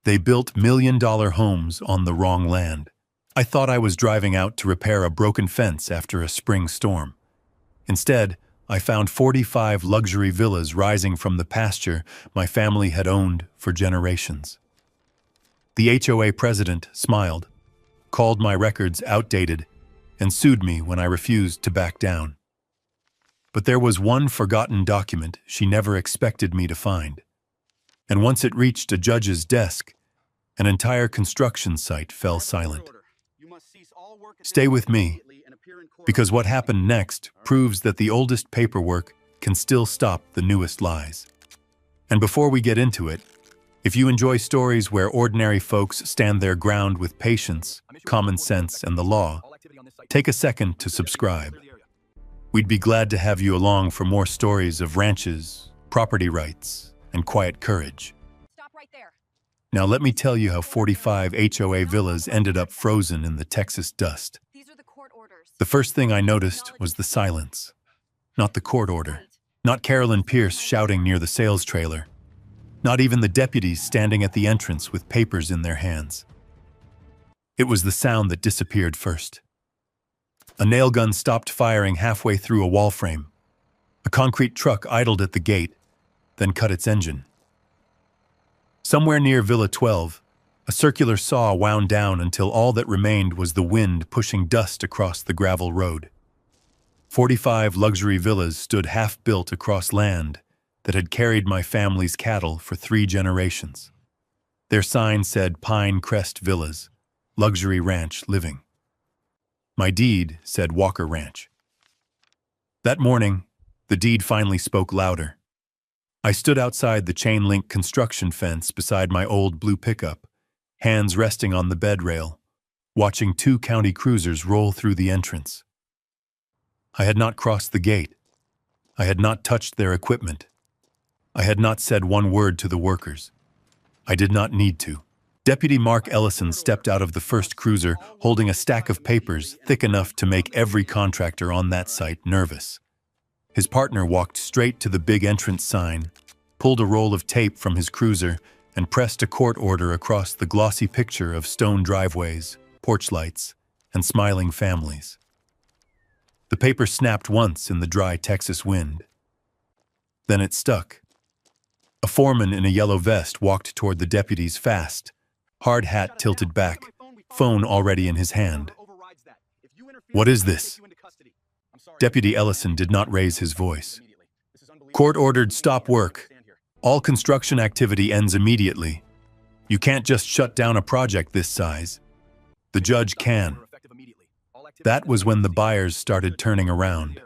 They built million-dollar homes on the wrong land. I thought I was driving out to repair a broken fence after a spring storm. Instead, I found 45 luxury villas rising from the pasture my family had owned for generations. The HOA president smiled, called my records outdated, and sued me when I refused to back down. But there was one forgotten document she never expected me to find. And once it reached a judge's desk, an entire construction site fell silent. Stay with me, because what happened next proves that the oldest paperwork can still stop the newest lies. And before we get into it, if you enjoy stories where ordinary folks stand their ground with patience, common sense, and the law, take a second to subscribe. We'd be glad to have you along for more stories of ranches, property rights, and quiet courage. Stop right there. Now let me tell you how 45 HOA villas ended up frozen in the Texas dust. These are the court orders. The first thing I noticed was the silence. Not the court order. Not Carolyn Pierce shouting near the sales trailer. Not even the deputies standing at the entrance with papers in their hands. It was the sound that disappeared first. A nail gun stopped firing halfway through a wall frame. A concrete truck idled at the gate, then cut its engine. Somewhere near Villa 12, a circular saw wound down until all that remained was the wind pushing dust across the gravel road. 45 luxury villas stood half-built across land that had carried my family's cattle for 3 generations. Their sign said Pine Crest Villas, Luxury Ranch Living. My deed said Walker Ranch. That morning, the deed finally spoke louder. I stood outside the chain-link construction fence beside my old blue pickup, hands resting on the bed rail, watching 2 county cruisers roll through the entrance. I had not crossed the gate. I had not touched their equipment. I had not said one word to the workers. I did not need to. Deputy Mark Ellison stepped out of the first cruiser holding a stack of papers thick enough to make every contractor on that site nervous. His partner walked straight to the big entrance sign, pulled a roll of tape from his cruiser, and pressed a court order across the glossy picture of stone driveways, porch lights, and smiling families. The paper snapped once in the dry Texas wind. Then it stuck. A foreman in a yellow vest walked toward the deputies fast, hard hat tilted back, phone already in his hand. "What is this?" Deputy Ellison did not raise his voice. "Court ordered stop work. All construction activity ends immediately. You can't just shut down a project this size. The judge can." That was when the buyers started turning around.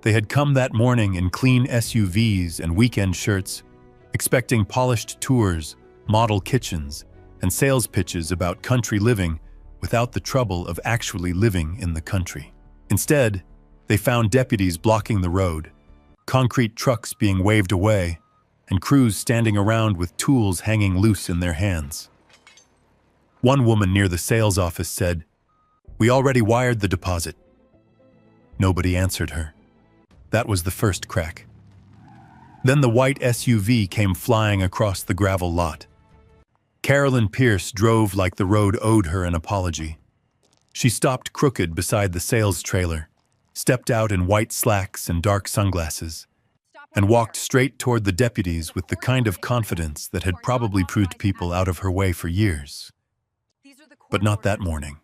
They had come that morning in clean SUVs and weekend shirts, expecting polished tours, model kitchens, and sales pitches about country living without the trouble of actually living in the country. Instead, they found deputies blocking the road, concrete trucks being waved away, and crews standing around with tools hanging loose in their hands. One woman near the sales office said, "We already wired the deposit." Nobody answered her. That was the first crack. Then the white SUV came flying across the gravel lot. Carolyn Pierce drove like the road owed her an apology. She stopped crooked beside the sales trailer, stepped out in white slacks and dark sunglasses, and walked straight toward the deputies with the kind of confidence that had probably proved people out of her way for years. But not that morning.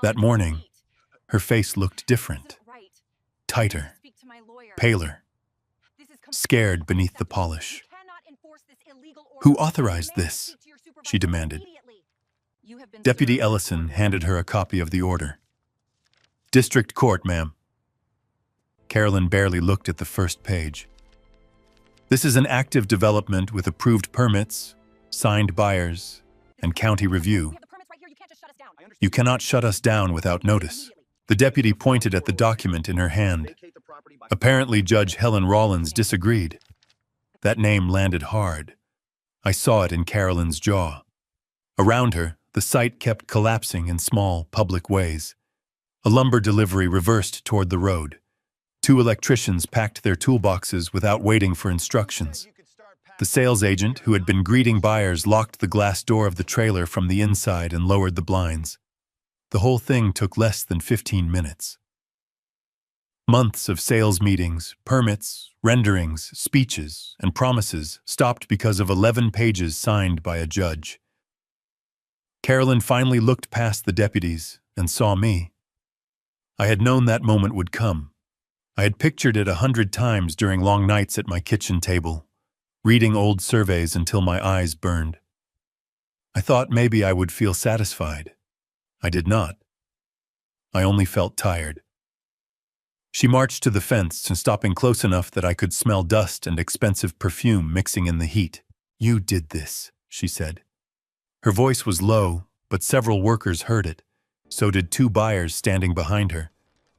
That morning, her face looked different, tighter, paler, scared beneath the polish. "Who authorized this?" she demanded. Deputy Ellison handed her a copy of the order. "District Court, ma'am." Carolyn barely looked at the first page. "This is an active development with approved permits, signed buyers, and county review. You cannot shut us down without notice." The deputy pointed at the document in her hand. Apparently, Judge Helen Rollins disagreed. That name landed hard. I saw it in Carolyn's jaw. Around her, the site kept collapsing in small, public ways. A lumber delivery reversed toward the road. 2 electricians packed their toolboxes without waiting for instructions. The sales agent, who had been greeting buyers, locked the glass door of the trailer from the inside and lowered the blinds. The whole thing took less than 15 minutes. Months of sales meetings, permits, renderings, speeches, and promises stopped because of 11 pages signed by a judge. Carolyn finally looked past the deputies and saw me. I had known that moment would come. I had pictured it 100 times during long nights at my kitchen table, reading old surveys until my eyes burned. I thought maybe I would feel satisfied. I did not. I only felt tired. She marched to the fence and stopping close enough that I could smell dust and expensive perfume mixing in the heat. "You did this," she said. Her voice was low, but several workers heard it. So did 2 buyers standing behind her.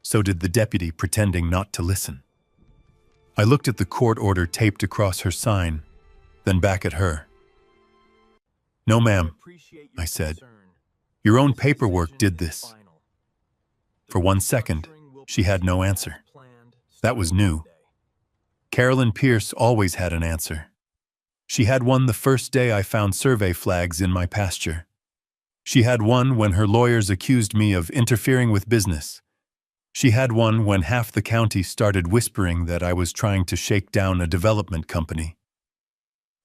So did the deputy pretending not to listen. I looked at the court order taped across her sign, then back at her. "No, ma'am," I said. "Your own paperwork did this." For 1 second, she had no answer. That was new. Carolyn Pierce always had an answer. She had one the first day I found survey flags in my pasture. She had one when her lawyers accused me of interfering with business. She had one when half the county started whispering that I was trying to shake down a development company.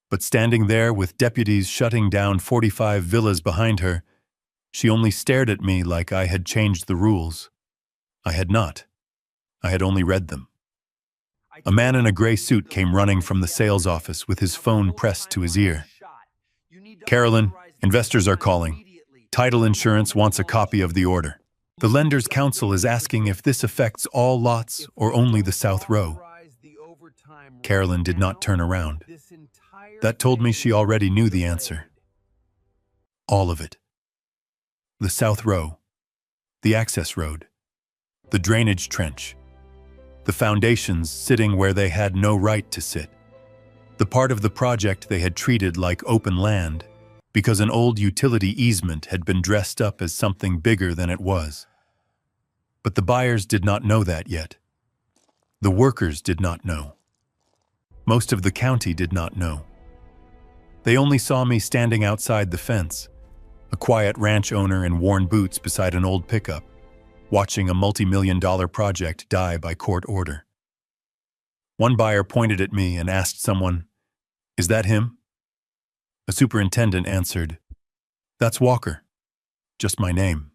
But standing there with deputies shutting down 45 villas behind her, she only stared at me like I had changed the rules. I had not. I had only read them. A man in a gray suit came running from the sales office with his phone pressed to his ear. "Carolyn, investors are calling. Title Insurance wants a copy of the order. The Lenders Council is asking if this affects all lots or only the South Row." Carolyn did not turn around. That told me she already knew the answer. All of it. The South Row, the access road, the drainage trench, the foundations sitting where they had no right to sit, the part of the project they had treated like open land because an old utility easement had been dressed up as something bigger than it was. But the buyers did not know that yet. The workers did not know. Most of the county did not know. They only saw me standing outside the fence, a quiet ranch owner in worn boots beside an old pickup, watching a multi-million-dollar project die by court order. One buyer pointed at me and asked someone, "Is that him?" A superintendent answered, "That's Walker, just my name."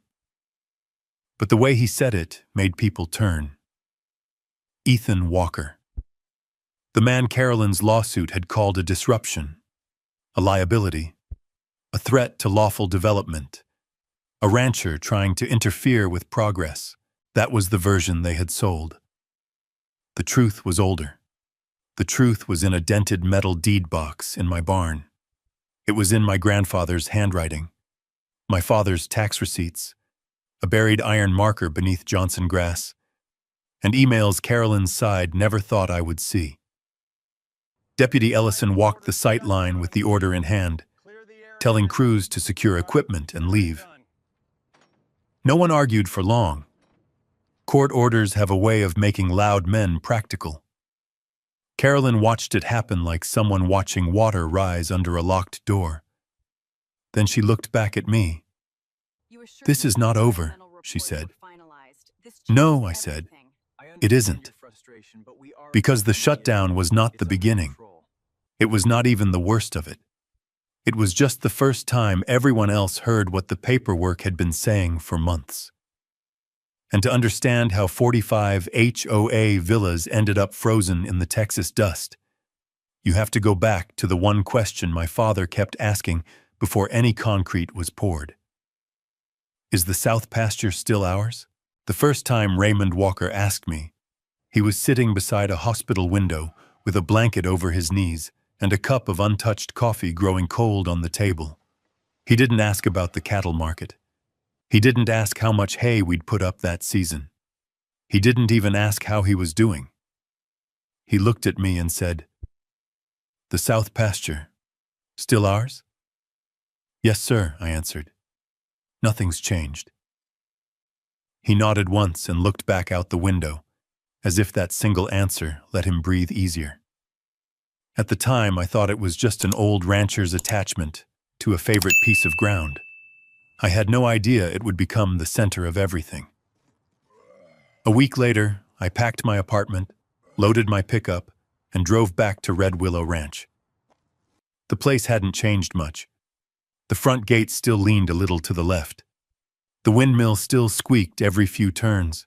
But the way he said it made people turn. Ethan Walker. The man Carolyn's lawsuit had called a disruption, a liability, a threat to lawful development, a rancher trying to interfere with progress. That was the version they had sold. The truth was older. The truth was in a dented metal deed box in my barn. It was in my grandfather's handwriting, my father's tax receipts, a buried iron marker beneath Johnson grass, and emails Carolyn's side never thought I would see. Deputy Ellison walked the sight line with the order in hand, telling crews to secure equipment and leave. No one argued for long. Court orders have a way of making loud men practical. Carolyn watched it happen like someone watching water rise under a locked door. Then she looked back at me. "This is not over," she said. "No," I said, "it isn't." Because the shutdown was not the beginning. It was not even the worst of it. It was just the first time everyone else heard what the paperwork had been saying for months. And to understand how 45 HOA villas ended up frozen in the Texas dust, you have to go back to the one question my father kept asking before any concrete was poured. Is the South pasture still ours? The first time Raymond Walker asked me, he was sitting beside a hospital window with a blanket over his knees and a cup of untouched coffee growing cold on the table. He didn't ask about the cattle market. He didn't ask how much hay we'd put up that season. He didn't even ask how he was doing. He looked at me and said, "The South pasture, still ours?" "Yes, sir," I answered. "Nothing's changed." He nodded once and looked back out the window, as if that single answer let him breathe easier. At the time, I thought it was just an old rancher's attachment to a favorite piece of ground. I had no idea it would become the center of everything. A week later, I packed my apartment, loaded my pickup, and drove back to Red Willow Ranch. The place hadn't changed much. The front gate still leaned a little to the left. The windmill still squeaked every few turns.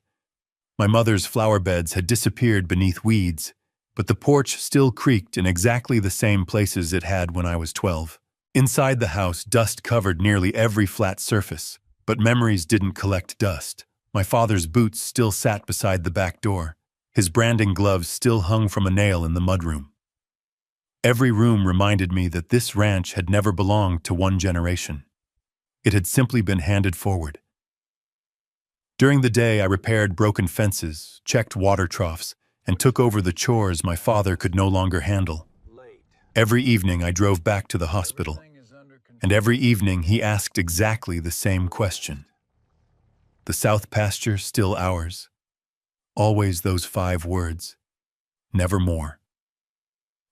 My mother's flower beds had disappeared beneath weeds, but the porch still creaked in exactly the same places it had when I was 12. Inside the house, dust covered nearly every flat surface, but memories didn't collect dust. My father's boots still sat beside the back door. His branding gloves still hung from a nail in the mudroom. Every room reminded me that this ranch had never belonged to one generation. It had simply been handed forward. During the day, I repaired broken fences, checked water troughs, and took over the chores my father could no longer handle. Every evening, I drove back to the hospital, and every evening he asked exactly the same question. The South pasture still ours. Always those 5 words. Never more.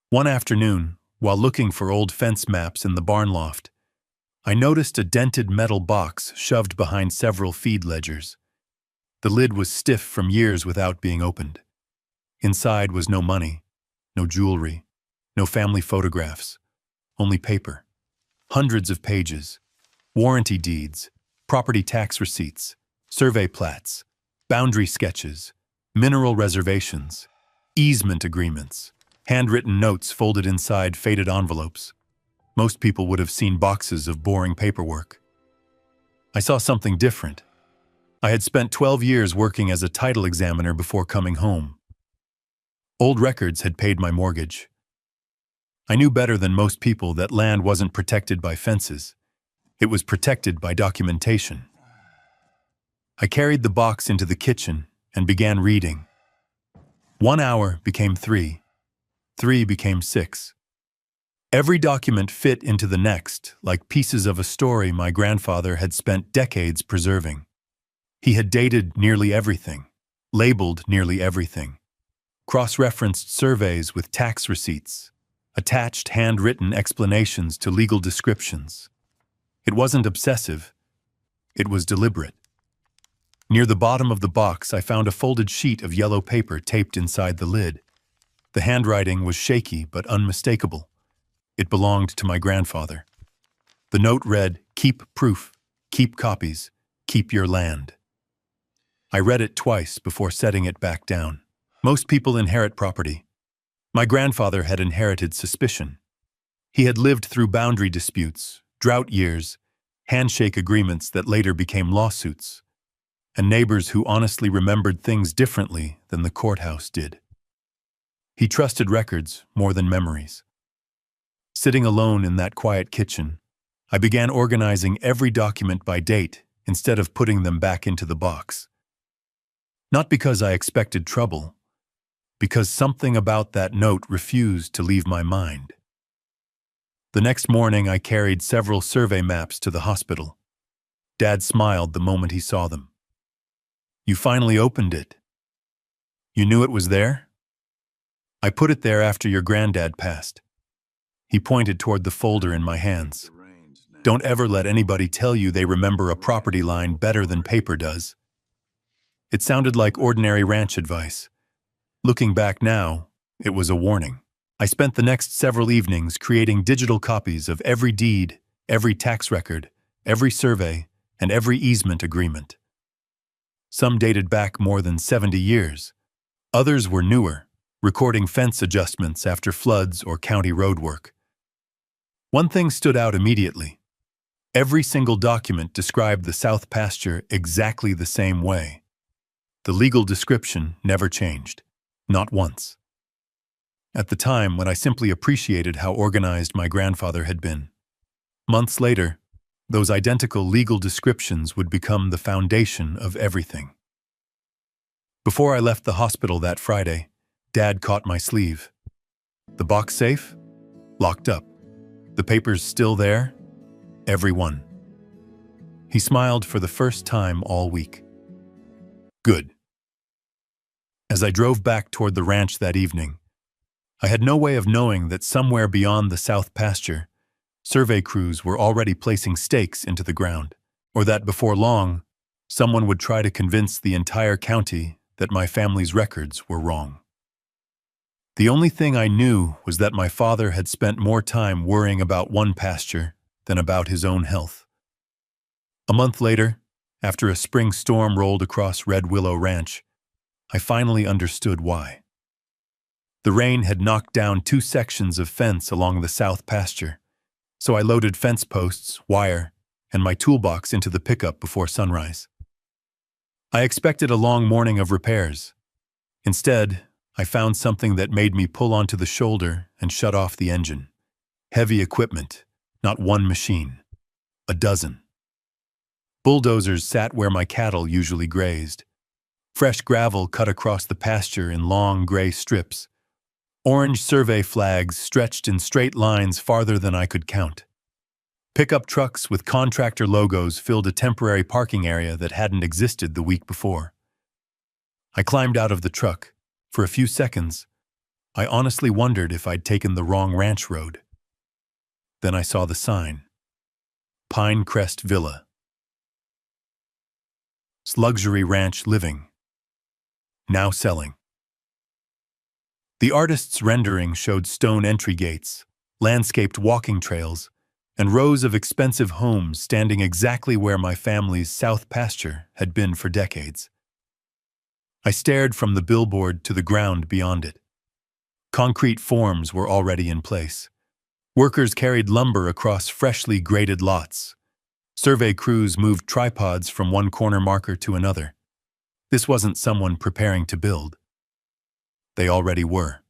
One afternoon, while looking for old fence maps in the barn loft, I noticed a dented metal box shoved behind several feed ledgers. The lid was stiff from years without being opened. Inside was no money, no jewelry, no family photographs, only paper. Hundreds of pages, warranty deeds, property tax receipts, survey plats, boundary sketches, mineral reservations, easement agreements, handwritten notes folded inside faded envelopes. Most people would have seen boxes of boring paperwork. I saw something different. I had spent 12 years working as a title examiner before coming home. Old records had paid my mortgage. I knew better than most people that land wasn't protected by fences. It was protected by documentation. I carried the box into the kitchen and began reading. 1 hour became 3. 3 became 6. Every document fit into the next, like pieces of a story my grandfather had spent decades preserving. He had dated nearly everything, labeled nearly everything, cross-referenced surveys with tax receipts, attached handwritten explanations to legal descriptions. It wasn't obsessive. It was deliberate. Near the bottom of the box, I found a folded sheet of yellow paper taped inside the lid. The handwriting was shaky but unmistakable. It belonged to my grandfather. The note read, "Keep proof, keep copies, keep your land." I read it twice before setting it back down. Most people inherit property. My grandfather had inherited suspicion. He had lived through boundary disputes, drought years, handshake agreements that later became lawsuits, and neighbors who honestly remembered things differently than the courthouse did. He trusted records more than memories. Sitting alone in that quiet kitchen, I began organizing every document by date instead of putting them back into the box. Not because I expected trouble, because something about that note refused to leave my mind. The next morning, I carried several survey maps to the hospital. Dad smiled the moment he saw them. "You finally opened it. You knew it was there?" "I put it there after your granddad passed." He pointed toward the folder in my hands. "Don't ever let anybody tell you they remember a property line better than paper does." It sounded like ordinary ranch advice. Looking back now, it was a warning. I spent the next several evenings creating digital copies of every deed, every tax record, every survey, and every easement agreement. Some dated back more than 70 years. Others were newer, recording fence adjustments after floods or county road work. One thing stood out immediately. Every single document described the South pasture exactly the same way. The legal description never changed, not once. At the time, when I simply appreciated how organized my grandfather had been. Months later, those identical legal descriptions would become the foundation of everything. Before I left the hospital that Friday, Dad caught my sleeve. "The box safe? Locked up. The papers still there? Every one." He smiled for the first time all week. "Good." As I drove back toward the ranch that evening, I had no way of knowing that somewhere beyond the south pasture, survey crews were already placing stakes into the ground, or that before long, someone would try to convince the entire county that my family's records were wrong. The only thing I knew was that my father had spent more time worrying about one pasture than about his own health. A month later, after a spring storm rolled across Red Willow Ranch, I finally understood why. The rain had knocked down 2 sections of fence along the south pasture, so I loaded fence posts, wire, and my toolbox into the pickup before sunrise. I expected a long morning of repairs. Instead, I found something that made me pull onto the shoulder and shut off the engine. Heavy equipment, not one machine, a dozen. Bulldozers sat where my cattle usually grazed. Fresh gravel cut across the pasture in long gray strips. Orange survey flags stretched in straight lines farther than I could count. Pickup trucks with contractor logos filled a temporary parking area that hadn't existed the week before. I climbed out of the truck. For a few seconds, I honestly wondered if I'd taken the wrong ranch road. Then I saw the sign. Pine Crest Villa. Luxury ranch living. Now selling. The artist's rendering showed stone entry gates, landscaped walking trails, and rows of expensive homes standing exactly where my family's south pasture had been for decades. I stared from the billboard to the ground beyond it. Concrete forms were already in place. Workers carried lumber across freshly graded lots. Survey crews moved tripods from one corner marker to another. This wasn't someone preparing to build. They already were.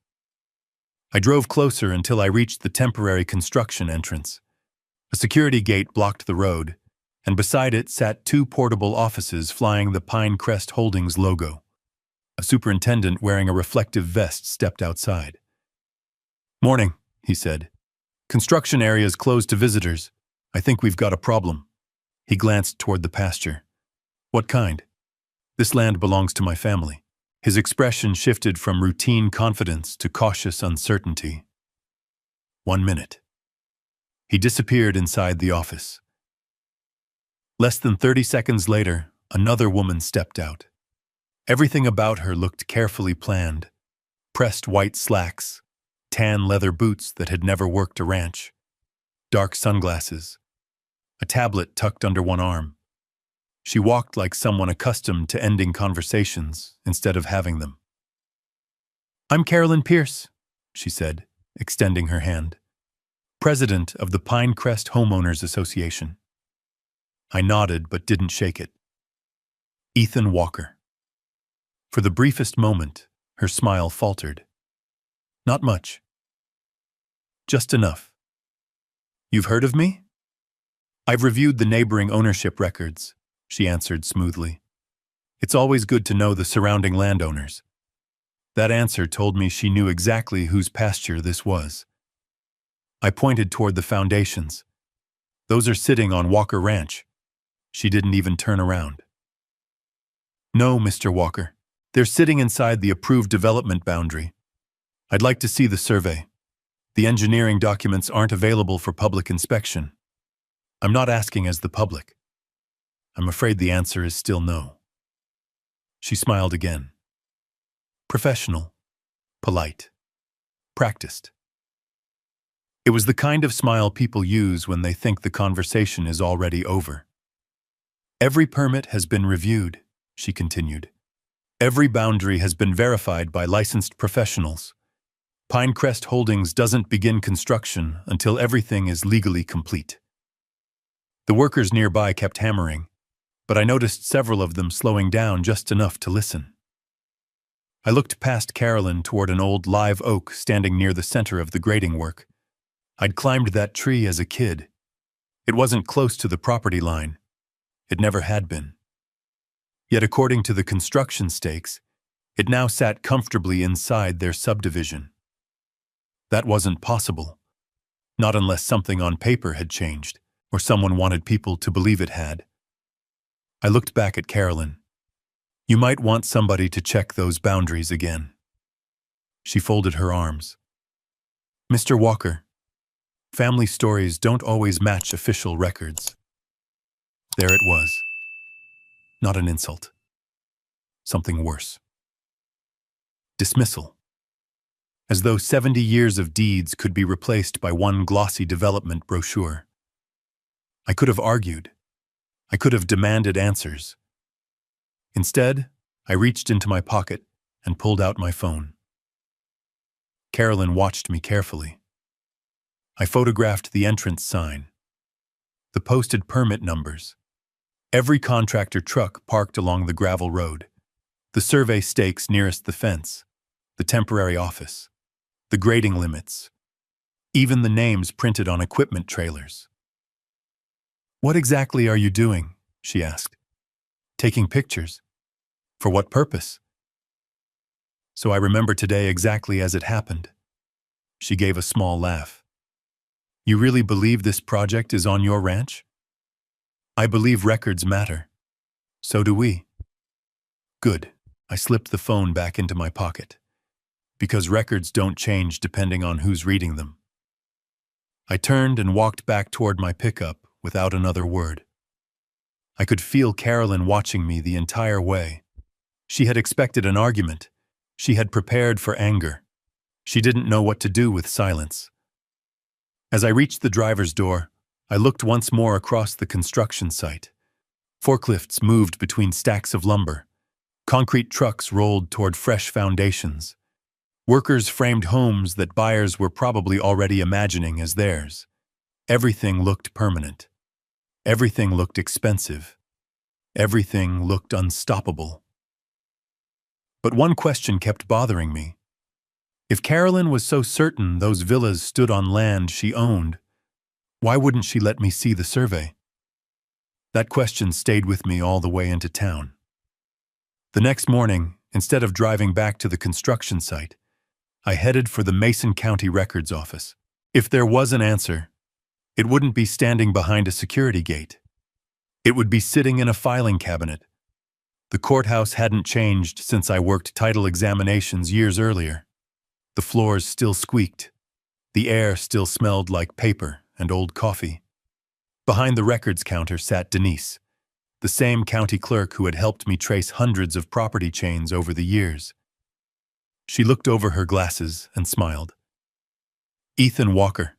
I drove closer until I reached the temporary construction entrance. A security gate blocked the road, and beside it sat 2 portable offices flying the Pine Crest Holdings logo. A superintendent wearing a reflective vest stepped outside. "Morning," he said. "Construction area is closed to visitors. I think we've got a problem." He glanced toward the pasture. "What kind?" "This land belongs to my family." His expression shifted from routine confidence to cautious uncertainty. 1 minute. He disappeared inside the office. Less than 30 seconds later, another woman stepped out. Everything about her looked carefully planned. Pressed white slacks, tan leather boots that had never worked a ranch, dark sunglasses, a tablet tucked under one arm. She walked like someone accustomed to ending conversations instead of having them. "I'm Carolyn Pierce," she said, extending her hand. "President of the Pine Crest Homeowners Association." I nodded but didn't shake it. "Ethan Walker." For the briefest moment, her smile faltered. "Not much. Just enough." "You've heard of me?" "I've reviewed the neighboring ownership records," she answered smoothly. "It's always good to know the surrounding landowners." That answer told me she knew exactly whose pasture this was. I pointed toward the foundations. "Those are sitting on Walker Ranch." She didn't even turn around. "No, Mr. Walker. They're sitting inside the approved development boundary. I'd like to see the survey. The engineering documents aren't available for public inspection." "I'm not asking as the public." I'm afraid the answer is still no. She smiled again. Professional, polite, practiced. It was the kind of smile people use when they think the conversation is already over. "Every permit has been reviewed," she continued. "Every boundary has been verified by licensed professionals. Pine Crest Holdings doesn't begin construction until everything is legally complete." The workers nearby kept hammering, but I noticed several of them slowing down just enough to listen. I looked past Carolyn toward an old live oak standing near the center of the grading work. I'd climbed that tree as a kid. It wasn't close to the property line. It never had been. Yet according to the construction stakes, it now sat comfortably inside their subdivision. That wasn't possible. Not unless something on paper had changed, or someone wanted people to believe it had. I looked back at Carolyn. "You might want somebody to check those boundaries again." She folded her arms. Mr. Walker, family stories don't always match official records. There it was. Not an insult. Something worse. Dismissal. As though 70 years of deeds could be replaced by one glossy development brochure. I could have argued. I could have demanded answers. Instead, I reached into my pocket and pulled out my phone. Carolyn watched me carefully. I photographed the entrance sign, the posted permit numbers, every contractor truck parked along the gravel road, the survey stakes nearest the fence, the temporary office, the grading limits, even the names printed on equipment trailers. "What exactly are you doing?" she asked. "Taking pictures. For what purpose?" So I remember today exactly as it happened. She gave a small laugh. "You really believe this project is on your ranch?" "I believe records matter. So do we." Good. I slipped the phone back into my pocket. Because records don't change depending on who's reading them. I turned and walked back toward my pickup without another word. I could feel Carolyn watching me the entire way. She had expected an argument. She had prepared for anger. She didn't know what to do with silence. As I reached the driver's door, I looked once more across the construction site. Forklifts moved between stacks of lumber. Concrete trucks rolled toward fresh foundations. Workers framed homes that buyers were probably already imagining as theirs. Everything looked permanent. Everything looked expensive. Everything looked unstoppable. But one question kept bothering me. If Carolyn was so certain those villas stood on land she owned, why wouldn't she let me see the survey? That question stayed with me all the way into town. The next morning, instead of driving back to the construction site, I headed for the Mason County Records Office. If there was an answer, it wouldn't be standing behind a security gate. It would be sitting in a filing cabinet. The courthouse hadn't changed since I worked title examinations years earlier. The floors still squeaked. The air still smelled like paper and old coffee. Behind the records counter sat Denise, the same county clerk who had helped me trace hundreds of property chains over the years. She looked over her glasses and smiled. "Ethan Walker.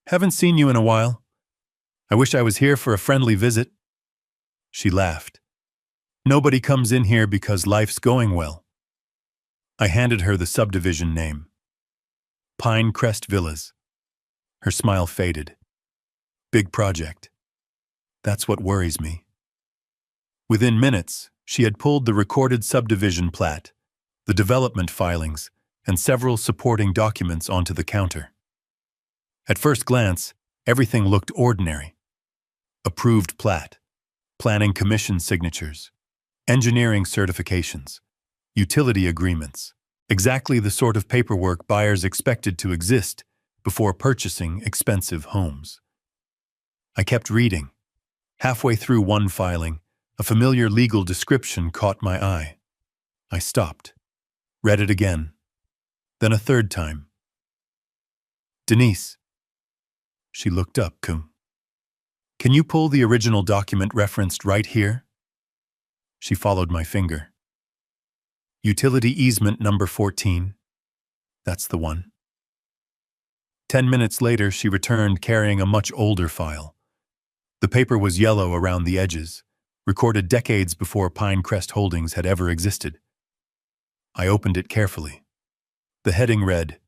Haven't seen you in a while. I wish I was here for a friendly visit." She laughed. "Nobody comes in here because life's going well." I handed her the subdivision name. Pine Crest Villas. Her smile faded. "Big project. That's what worries me." Within minutes, she had pulled the recorded subdivision plat, the development filings, and several supporting documents onto the counter. At first glance, everything looked ordinary. Approved plat, planning commission signatures, engineering certifications, utility agreements, exactly the sort of paperwork buyers expected to exist before purchasing expensive homes. I kept reading. Halfway through one filing, a familiar legal description caught my eye. I stopped, read it again, then a third time. "Denise." She looked up. Can you pull the original document referenced right here?" She followed my finger. "Utility easement number 14. That's the one." 10 minutes later, she returned carrying a much older file. The paper was yellow around the edges, recorded decades before Pinecrest Holdings had ever existed. I opened it carefully. The heading read,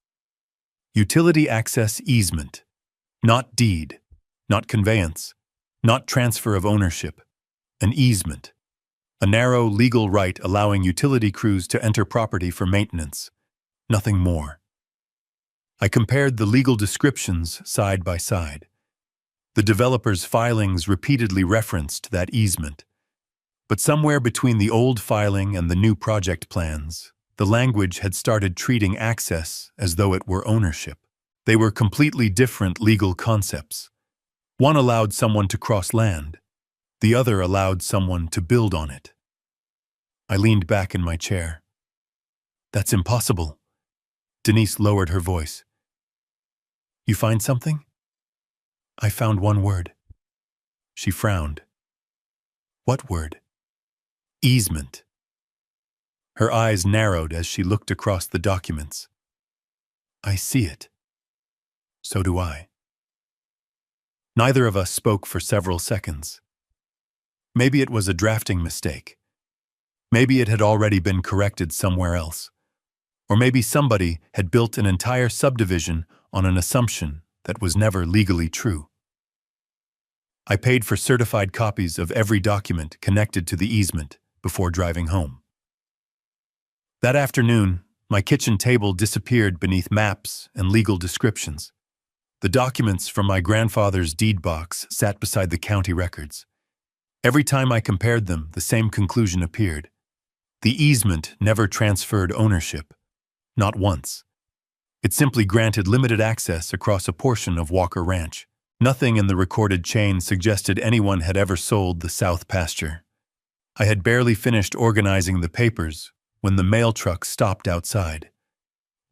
"Utility Access Easement. Not deed, not conveyance, not transfer of ownership. An easement. A narrow legal right allowing utility crews to enter property for maintenance. Nothing more." I compared the legal descriptions side by side. The developer's filings repeatedly referenced that easement. But somewhere between the old filing and the new project plans, the language had started treating access as though it were ownership. They were completely different legal concepts. One allowed someone to cross land. The other allowed someone to build on it. I leaned back in my chair. "That's impossible." Denise lowered her voice. You find something? I found one word. She frowned. What word? Easement. Her eyes narrowed as she looked across the documents. I see it. So do I. Neither of us spoke for several seconds. Maybe it was a drafting mistake. Maybe it had already been corrected somewhere else. Or maybe somebody had built an entire subdivision on an assumption that was never legally true. I paid for certified copies of every document connected to the easement before driving home. That afternoon, my kitchen table disappeared beneath maps and legal descriptions. The documents from my grandfather's deed box sat beside the county records. Every time I compared them, the same conclusion appeared. The easement never transferred ownership. Not once. It simply granted limited access across a portion of Walker Ranch. Nothing in the recorded chain suggested anyone had ever sold the south pasture. I had barely finished organizing the papers when the mail truck stopped outside.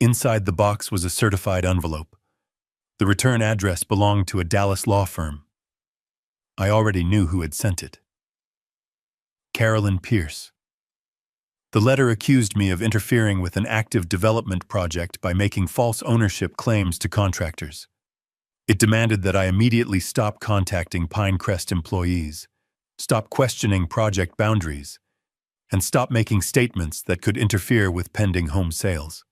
Inside the box was a certified envelope. The return address belonged to a Dallas law firm. I already knew who had sent it. Carolyn Pierce. The letter accused me of interfering with an active development project by making false ownership claims to contractors. It demanded that I immediately stop contacting Pinecrest employees, stop questioning project boundaries, and stop making statements that could interfere with pending home sales.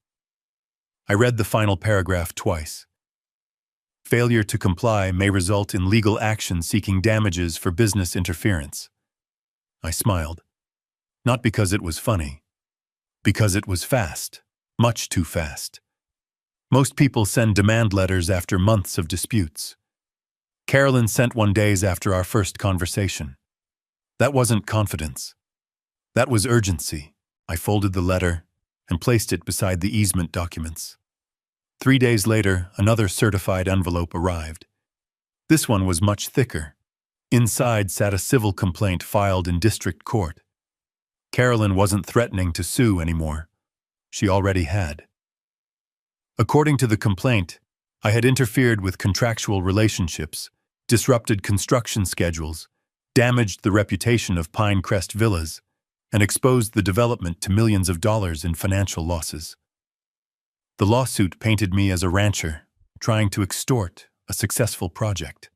I read the final paragraph twice. Failure to comply may result in legal action seeking damages for business interference. I smiled. Not because it was funny. Because it was fast. Much too fast. Most people send demand letters after months of disputes. Carolyn sent one days after our first conversation. That wasn't confidence. That was urgency. I folded the letter and placed it beside the easement documents. 3 days later, another certified envelope arrived. This one was much thicker. Inside sat a civil complaint filed in district court. Carolyn wasn't threatening to sue anymore. She already had. According to the complaint, I had interfered with contractual relationships, disrupted construction schedules, damaged the reputation of Pinecrest Villas, and exposed the development to millions of dollars in financial losses. The lawsuit painted me as a rancher, trying to extort a successful project.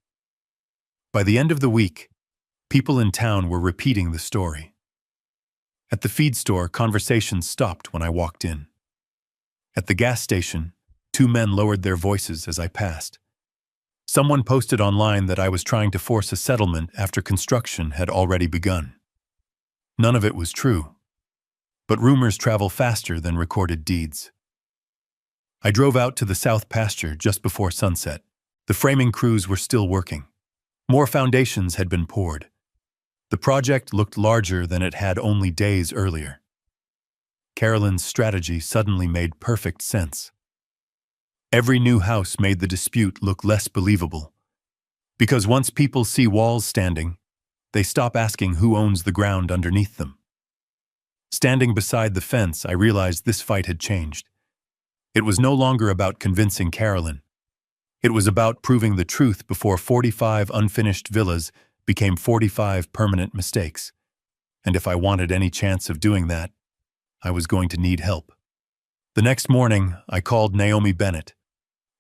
By the end of the week, people in town were repeating the story. At the feed store, conversations stopped when I walked in. At the gas station, 2 men lowered their voices as I passed. Someone posted online that I was trying to force a settlement after construction had already begun. None of it was true, but rumors travel faster than recorded deeds. I drove out to the south pasture just before sunset. The framing crews were still working. More foundations had been poured. The project looked larger than it had only days earlier. Carolyn's strategy suddenly made perfect sense. Every new house made the dispute look less believable. Because once people see walls standing, they stop asking who owns the ground underneath them. Standing beside the fence, I realized this fight had changed. It was no longer about convincing Carolyn. It was about proving the truth before 45 unfinished villas became 45 permanent mistakes. And if I wanted any chance of doing that, I was going to need help. The next morning, I called Naomi Bennett.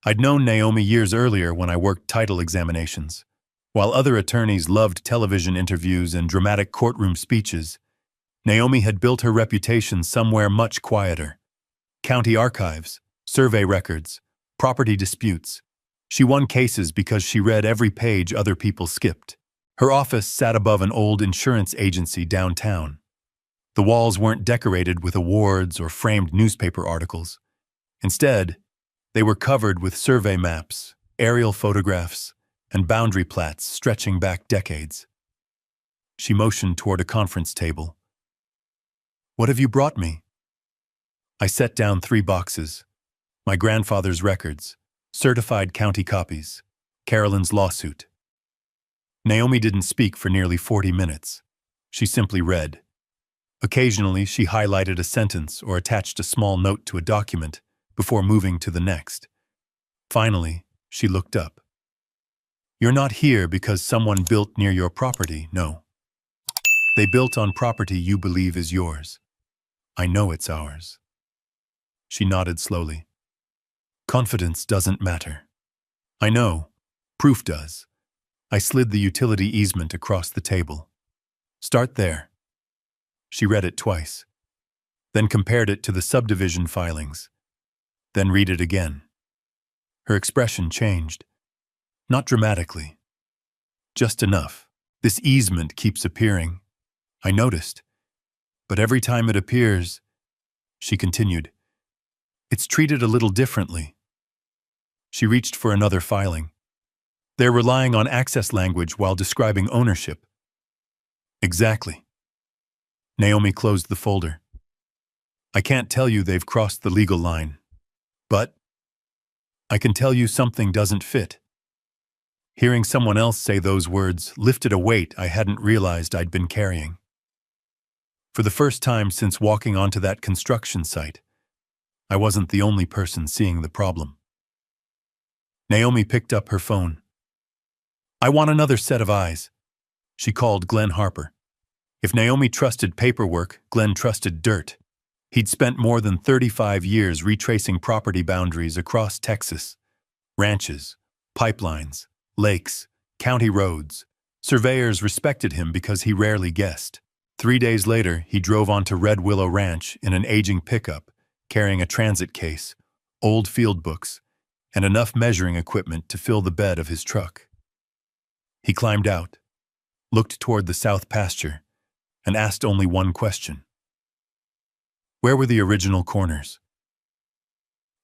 I'd known Naomi years earlier when I worked title examinations. While other attorneys loved television interviews and dramatic courtroom speeches, Naomi had built her reputation somewhere much quieter. County archives, survey records, property disputes. She won cases because she read every page other people skipped. Her office sat above an old insurance agency downtown. The walls weren't decorated with awards or framed newspaper articles. Instead, they were covered with survey maps, aerial photographs, and boundary plats stretching back decades. She motioned toward a conference table. "What have you brought me?" I set down 3 boxes. My grandfather's records, certified county copies, Carolyn's lawsuit. Naomi didn't speak for nearly 40 minutes. She simply read. Occasionally, she highlighted a sentence or attached a small note to a document before moving to the next. Finally, She looked up. You're not here because someone built near your property, no. They built on property you believe is yours. I know it's ours. She nodded slowly. Confidence doesn't matter. I know. Proof does. I slid the utility easement across the table. Start there. She read it twice, then compared it to the subdivision filings, then read it again. Her expression changed. Not dramatically. Just enough. This easement keeps appearing. I noticed. But every time it appears, she continued, it's treated a little differently. She reached for another filing. They're relying on access language while describing ownership. Exactly. Naomi closed the folder. I can't tell you they've crossed the legal line, but I can tell you something doesn't fit. Hearing someone else say those words lifted a weight I hadn't realized I'd been carrying. For the first time since walking onto that construction site, I wasn't the only person seeing the problem. Naomi picked up her phone. I want another set of eyes. She called Glenn Harper. If Naomi trusted paperwork, Glenn trusted dirt. He'd spent more than 35 years retracing property boundaries across Texas. Ranches, pipelines, lakes, county roads. Surveyors respected him because he rarely guessed. 3 days later, he drove onto Red Willow Ranch in an aging pickup, carrying a transit case, old field books, and enough measuring equipment to fill the bed of his truck. He climbed out, looked toward the south pasture, and asked only one question. Where were the original corners?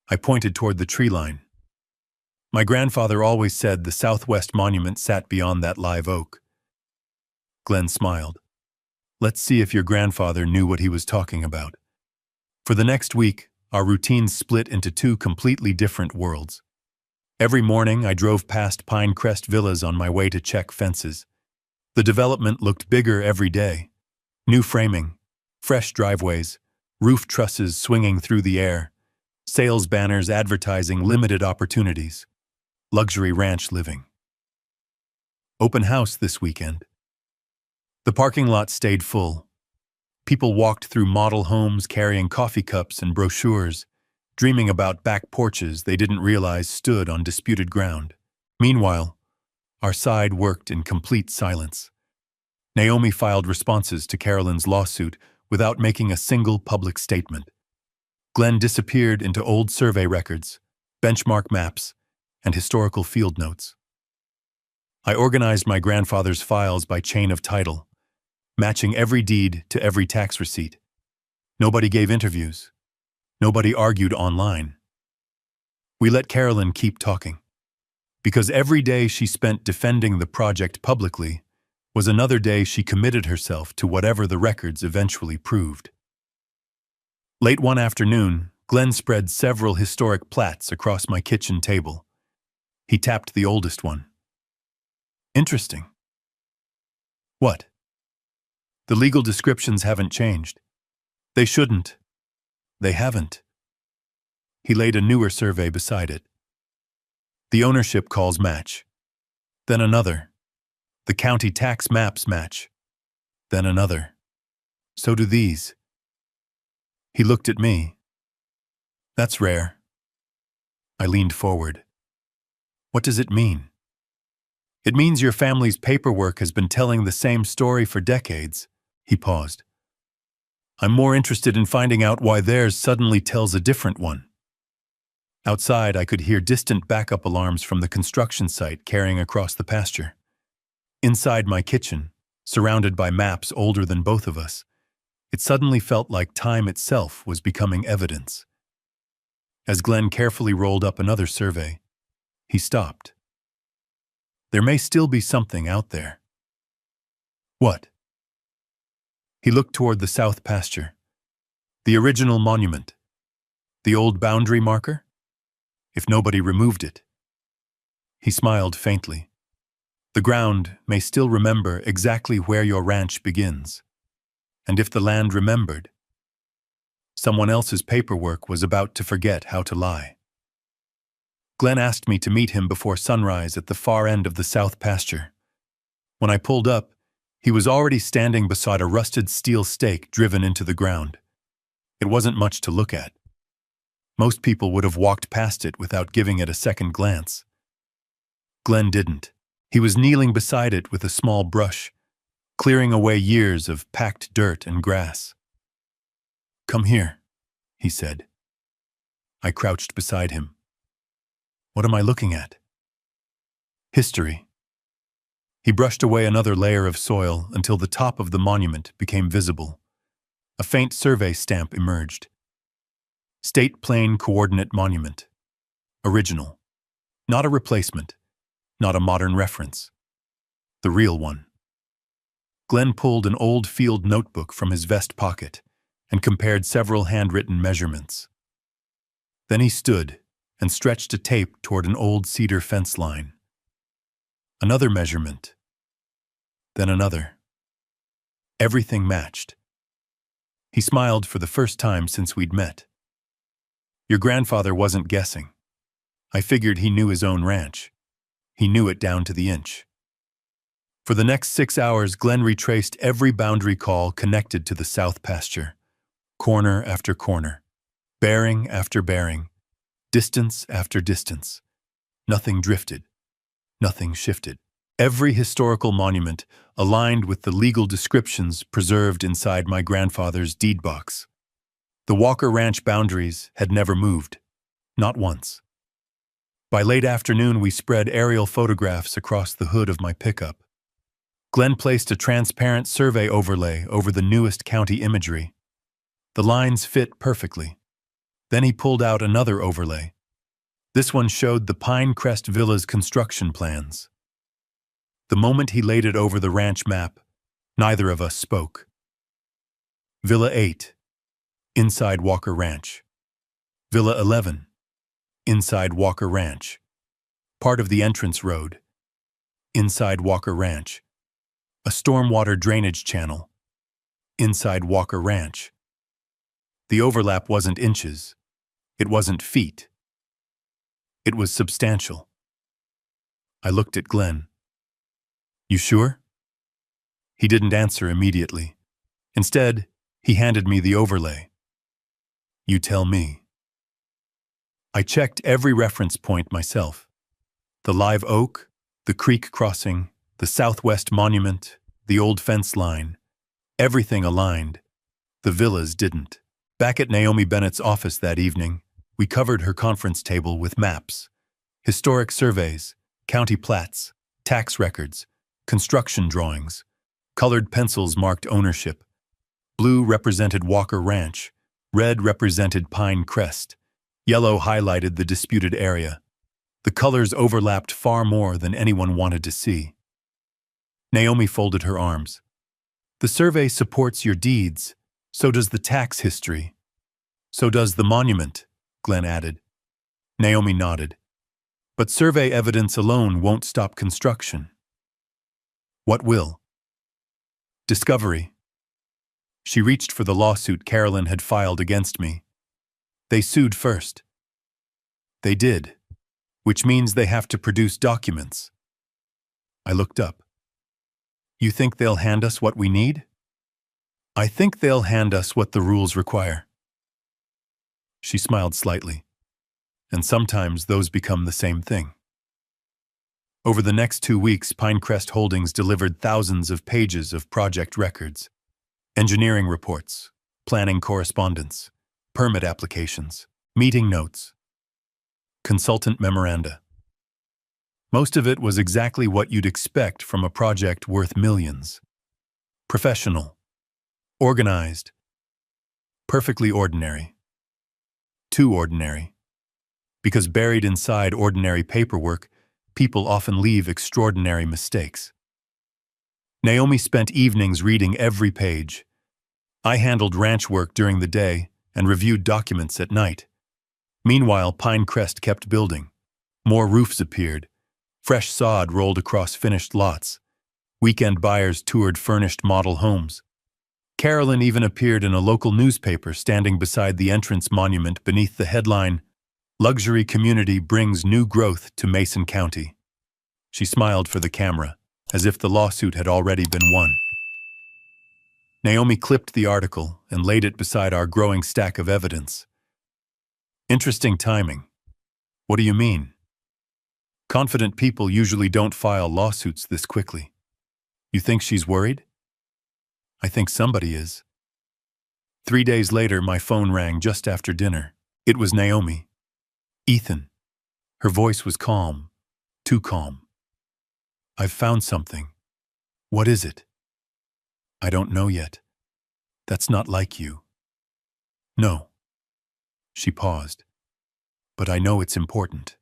I pointed toward the tree line. My grandfather always said the southwest monument sat beyond that live oak. Glenn smiled. Let's see if your grandfather knew what he was talking about. For the next week, our routines split into two completely different worlds. Every morning, I drove past Pinecrest Villas on my way to check fences. The development looked bigger every day. New framing, fresh driveways, roof trusses swinging through the air, sales banners advertising limited opportunities, luxury ranch living. Open house this weekend. The parking lot stayed full. People walked through model homes carrying coffee cups and brochures, dreaming about back porches they didn't realize stood on disputed ground. Meanwhile, our side worked in complete silence. Naomi filed responses to Carolyn's lawsuit without making a single public statement. Glenn disappeared into old survey records, benchmark maps, and historical field notes. I organized my grandfather's files by chain of title, matching every deed to every tax receipt. Nobody gave interviews. Nobody argued online. We let Carolyn keep talking, because every day she spent defending the project publicly was another day she committed herself to whatever the records eventually proved. Late one afternoon, Glenn spread several historic plats across my kitchen table. He tapped the oldest one. Interesting. What? The legal descriptions haven't changed. They shouldn't. They haven't. He laid a newer survey beside it. The ownership calls match. Then another. The county tax maps match. Then another. So do these. He looked at me. That's rare. I leaned forward. What does it mean? It means your family's paperwork has been telling the same story for decades. He paused. I'm more interested in finding out why theirs suddenly tells a different one. Outside, I could hear distant backup alarms from the construction site carrying across the pasture. Inside my kitchen, surrounded by maps older than both of us, it suddenly felt like time itself was becoming evidence. As Glenn carefully rolled up another survey, he stopped. There may still be something out there. What? He looked toward the south pasture. The original monument. The old boundary marker? If nobody removed it. He smiled faintly. The ground may still remember exactly where your ranch begins. And if the land remembered, someone else's paperwork was about to forget how to lie. Glenn asked me to meet him before sunrise at the far end of the south pasture. When I pulled up, he was already standing beside a rusted steel stake driven into the ground. It wasn't much to look at. Most people would have walked past it without giving it a second glance. Glenn didn't. He was kneeling beside it with a small brush, clearing away years of packed dirt and grass. "Come here," he said. I crouched beside him. "What am I looking at?" "History." He brushed away another layer of soil until the top of the monument became visible. A faint survey stamp emerged. State Plane Coordinate Monument. Original. Not a replacement. Not a modern reference. The real one. Glenn pulled an old field notebook from his vest pocket and compared several handwritten measurements. Then he stood and stretched a tape toward an old cedar fence line. Another measurement. Then another. Everything matched. He smiled for the first time since we'd met. "Your grandfather wasn't guessing. I figured he knew his own ranch. He knew it down to the inch." For the next 6 hours, Glenn retraced every boundary call connected to the south pasture. Corner after corner. Bearing after bearing. Distance after distance. Nothing drifted. Nothing shifted. Every historical monument aligned with the legal descriptions preserved inside my grandfather's deed box. The Walker Ranch boundaries had never moved. Not once. By late afternoon, we spread aerial photographs across the hood of my pickup. Glenn placed a transparent survey overlay over the newest county imagery. The lines fit perfectly. Then he pulled out another overlay. This one showed the Pinecrest Villa's construction plans. The moment he laid it over the ranch map, neither of us spoke. Villa 8, inside Walker Ranch. Villa 11, inside Walker Ranch. Part of the entrance road, inside Walker Ranch. A stormwater drainage channel, inside Walker Ranch. The overlap wasn't inches. It wasn't feet. It was substantial. I looked at Glenn. "You sure?" He didn't answer immediately. Instead, he handed me the overlay. "You tell me." I checked every reference point myself. The live oak, the creek crossing, the southwest monument, the old fence line. Everything aligned. The villas didn't. Back at Naomi Bennett's office that evening, we covered her conference table with maps, historic surveys, county plats, tax records, construction drawings. Colored pencils marked ownership. Blue represented Walker Ranch. Red represented Pinecrest. Yellow highlighted the disputed area. The colors overlapped far more than anyone wanted to see. Naomi folded her arms. "The survey supports your deeds. So does the tax history. So does the monument," Glenn added. Naomi nodded. "But survey evidence alone won't stop construction." "What will?" "Discovery." She reached for the lawsuit Carolyn had filed against me. "They sued first." "They did, which means they have to produce documents." I looked up. "You think they'll hand us what we need?" "I think they'll hand us what the rules require." She smiled slightly. And sometimes those become the same thing. Over the next 2 weeks, Pinecrest Holdings delivered thousands of pages of project records, engineering reports, planning correspondence, permit applications, meeting notes, consultant memoranda. Most of it was exactly what you'd expect from a project worth millions. Professional, organized, perfectly ordinary. Too ordinary. Because buried inside ordinary paperwork, people often leave extraordinary mistakes. Naomi spent evenings reading every page. I handled ranch work during the day and reviewed documents at night. Meanwhile, Pinecrest kept building. More roofs appeared. Fresh sod rolled across finished lots. Weekend buyers toured furnished model homes. Carolyn even appeared in a local newspaper standing beside the entrance monument beneath the headline, Luxury community brings new growth to Mason County. She smiled for the camera, as if the lawsuit had already been won. Naomi clipped the article and laid it beside our growing stack of evidence. Interesting timing. What do you mean? Confident people usually don't file lawsuits this quickly. You think she's worried? I think somebody is. 3 days later, my phone rang just after dinner. It was Naomi. Ethan. Her voice was calm, too calm. I've found something. What is it? I don't know yet. That's not like you. No. She paused. But I know it's important.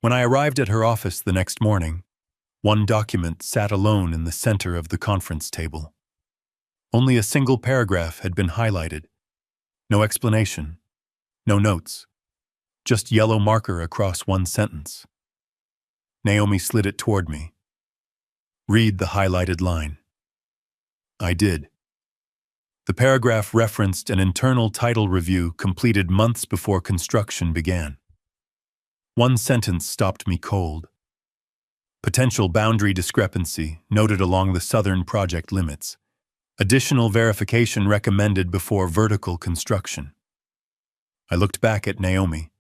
When I arrived at her office the next morning, one document sat alone in the center of the conference table. Only a single paragraph had been highlighted. No explanation. No notes. Just yellow marker across one sentence. Naomi slid it toward me. Read the highlighted line. I did. The paragraph referenced an internal title review completed months before construction began. One sentence stopped me cold. Potential boundary discrepancy noted along the southern project limits. Additional verification recommended before vertical construction. I looked back at Naomi.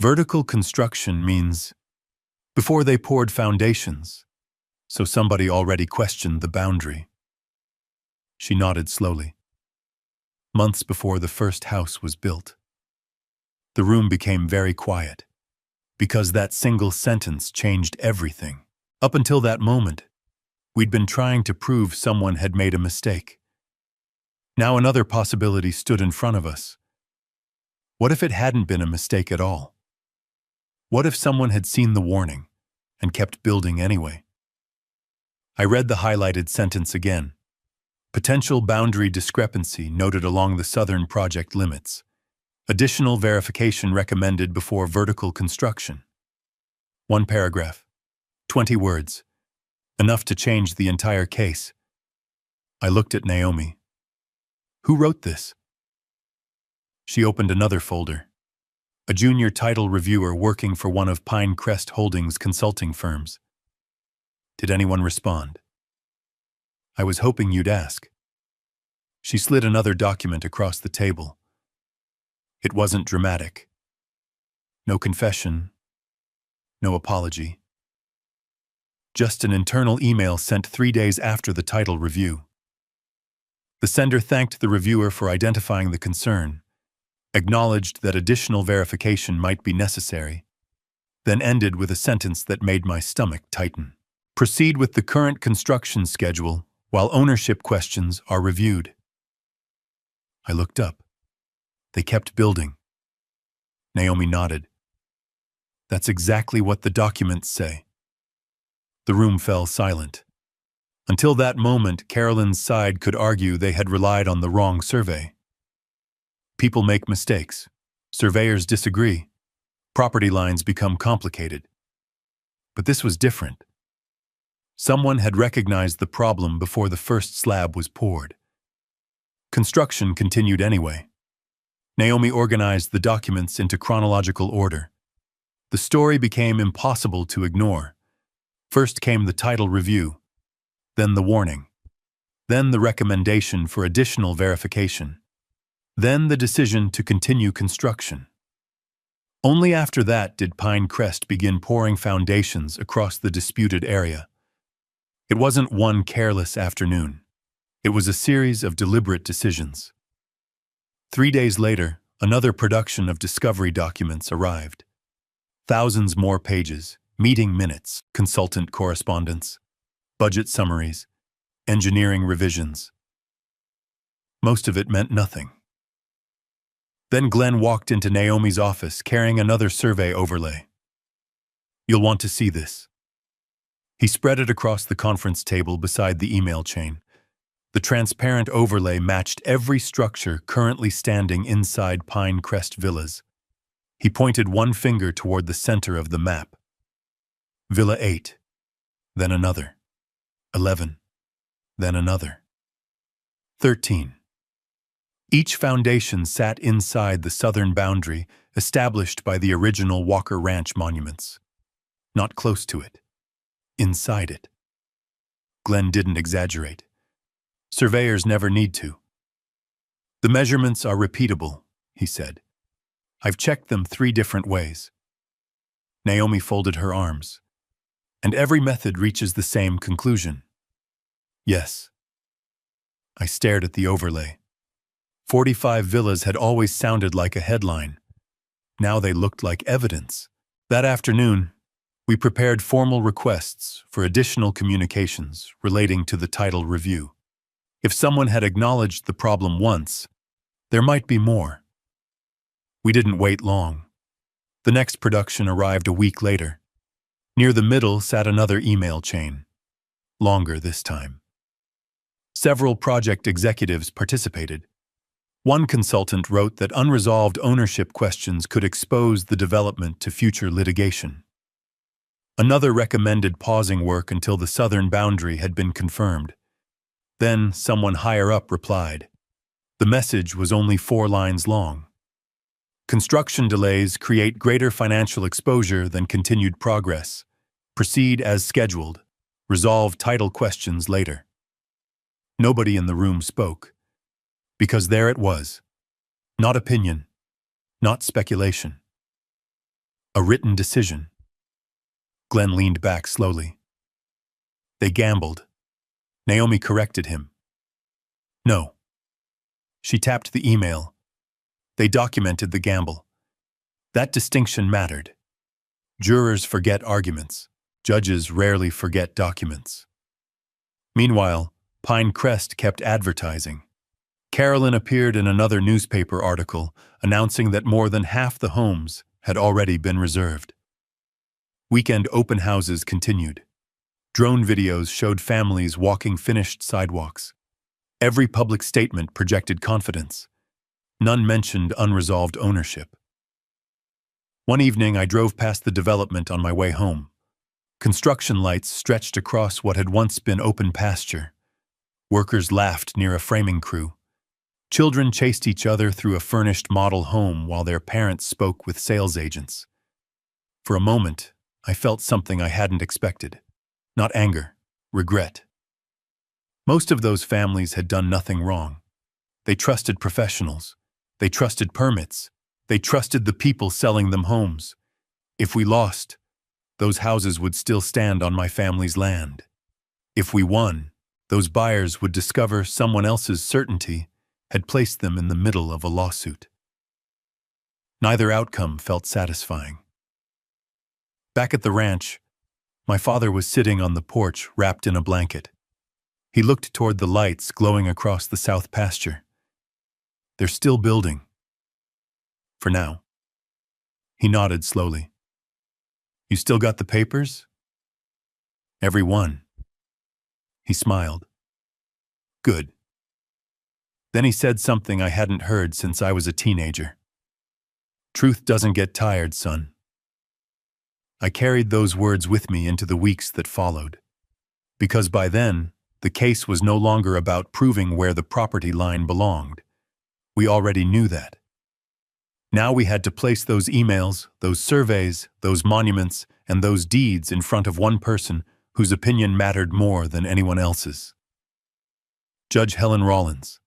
Vertical construction means before they poured foundations, so somebody already questioned the boundary. She nodded slowly. Months before the first house was built. The room became very quiet, because that single sentence changed everything. Up until that moment, we'd been trying to prove someone had made a mistake. Now another possibility stood in front of us. What if it hadn't been a mistake at all? What if someone had seen the warning and kept building anyway? I read the highlighted sentence again. Potential boundary discrepancy noted along the southern project limits. Additional verification recommended before vertical construction. One paragraph. 20 words. Enough to change the entire case. I looked at Naomi. Who wrote this? She opened another folder. A junior title reviewer working for one of Pinecrest Holdings consulting firms. Did anyone respond? I was hoping you'd ask. She slid another document across the table. It wasn't dramatic. No confession. No apology. Just an internal email sent 3 days after the title review. The sender thanked the reviewer for identifying the concern, acknowledged that additional verification might be necessary, then ended with a sentence that made my stomach tighten. Proceed with the current construction schedule while ownership questions are reviewed. I looked up. They kept building. Naomi nodded. That's exactly what the documents say. The room fell silent. Until that moment, Carolyn's side could argue they had relied on the wrong survey. People make mistakes. Surveyors disagree. Property lines become complicated. But this was different. Someone had recognized the problem before the first slab was poured. Construction continued anyway. Naomi organized the documents into chronological order. The story became impossible to ignore. First came the title review, then the warning, then the recommendation for additional verification, then the decision to continue construction. Only after that did Pinecrest begin pouring foundations across the disputed area. It wasn't one careless afternoon. It was a series of deliberate decisions. 3 days later, another production of discovery documents arrived. Thousands more pages, meeting minutes, consultant correspondence, budget summaries, engineering revisions. Most of it meant nothing. Then Glenn walked into Naomi's office carrying another survey overlay. You'll want to see this. He spread it across the conference table beside the email chain. The transparent overlay matched every structure currently standing inside Pinecrest Villas. He pointed one finger toward the center of the map. Villa 8, then another. 11, then another. 13. Each foundation sat inside the southern boundary established by the original Walker Ranch monuments. Not close to it. Inside it. Glenn didn't exaggerate. Surveyors never need to. The measurements are repeatable, he said. I've checked them 3 different ways. Naomi folded her arms. And every method reaches the same conclusion. Yes. I stared at the overlay. 45 villas had always sounded like a headline. Now they looked like evidence. That afternoon, we prepared formal requests for additional communications relating to the title review. If someone had acknowledged the problem once, there might be more. We didn't wait long. The next production arrived a week later. Near the middle sat another email chain. Longer this time. Several project executives participated. One consultant wrote that unresolved ownership questions could expose the development to future litigation. Another recommended pausing work until the southern boundary had been confirmed. Then someone higher up replied. The message was only 4 lines long. Construction delays create greater financial exposure than continued progress. Proceed as scheduled. Resolve title questions later. Nobody in the room spoke. Because there it was. Not opinion. Not speculation. A written decision. Glenn leaned back slowly. They gambled. Naomi corrected him. No. She tapped the email. They documented the gamble. That distinction mattered. Jurors forget arguments. Judges rarely forget documents. Meanwhile, Pinecrest kept advertising. Carolyn appeared in another newspaper article announcing that more than half the homes had already been reserved. Weekend open houses continued. Drone videos showed families walking finished sidewalks. Every public statement projected confidence. None mentioned unresolved ownership. One evening, I drove past the development on my way home. Construction lights stretched across what had once been open pasture. Workers laughed near a framing crew. Children chased each other through a furnished model home while their parents spoke with sales agents. For a moment, I felt something I hadn't expected. Not anger, regret. Most of those families had done nothing wrong. They trusted professionals. They trusted permits. They trusted the people selling them homes. If we lost, those houses would still stand on my family's land. If we won, those buyers would discover someone else's certainty had placed them in the middle of a lawsuit. Neither outcome felt satisfying. Back at the ranch, my father was sitting on the porch wrapped in a blanket. He looked toward the lights glowing across the south pasture. They're still building. For now. He nodded slowly. You still got the papers? Every one. He smiled. Good. Then he said something I hadn't heard since I was a teenager. Truth doesn't get tired, son. I carried those words with me into the weeks that followed. Because by then, the case was no longer about proving where the property line belonged. We already knew that. Now we had to place those emails, those surveys, those monuments, and those deeds in front of one person whose opinion mattered more than anyone else's. Judge Helen Rollins.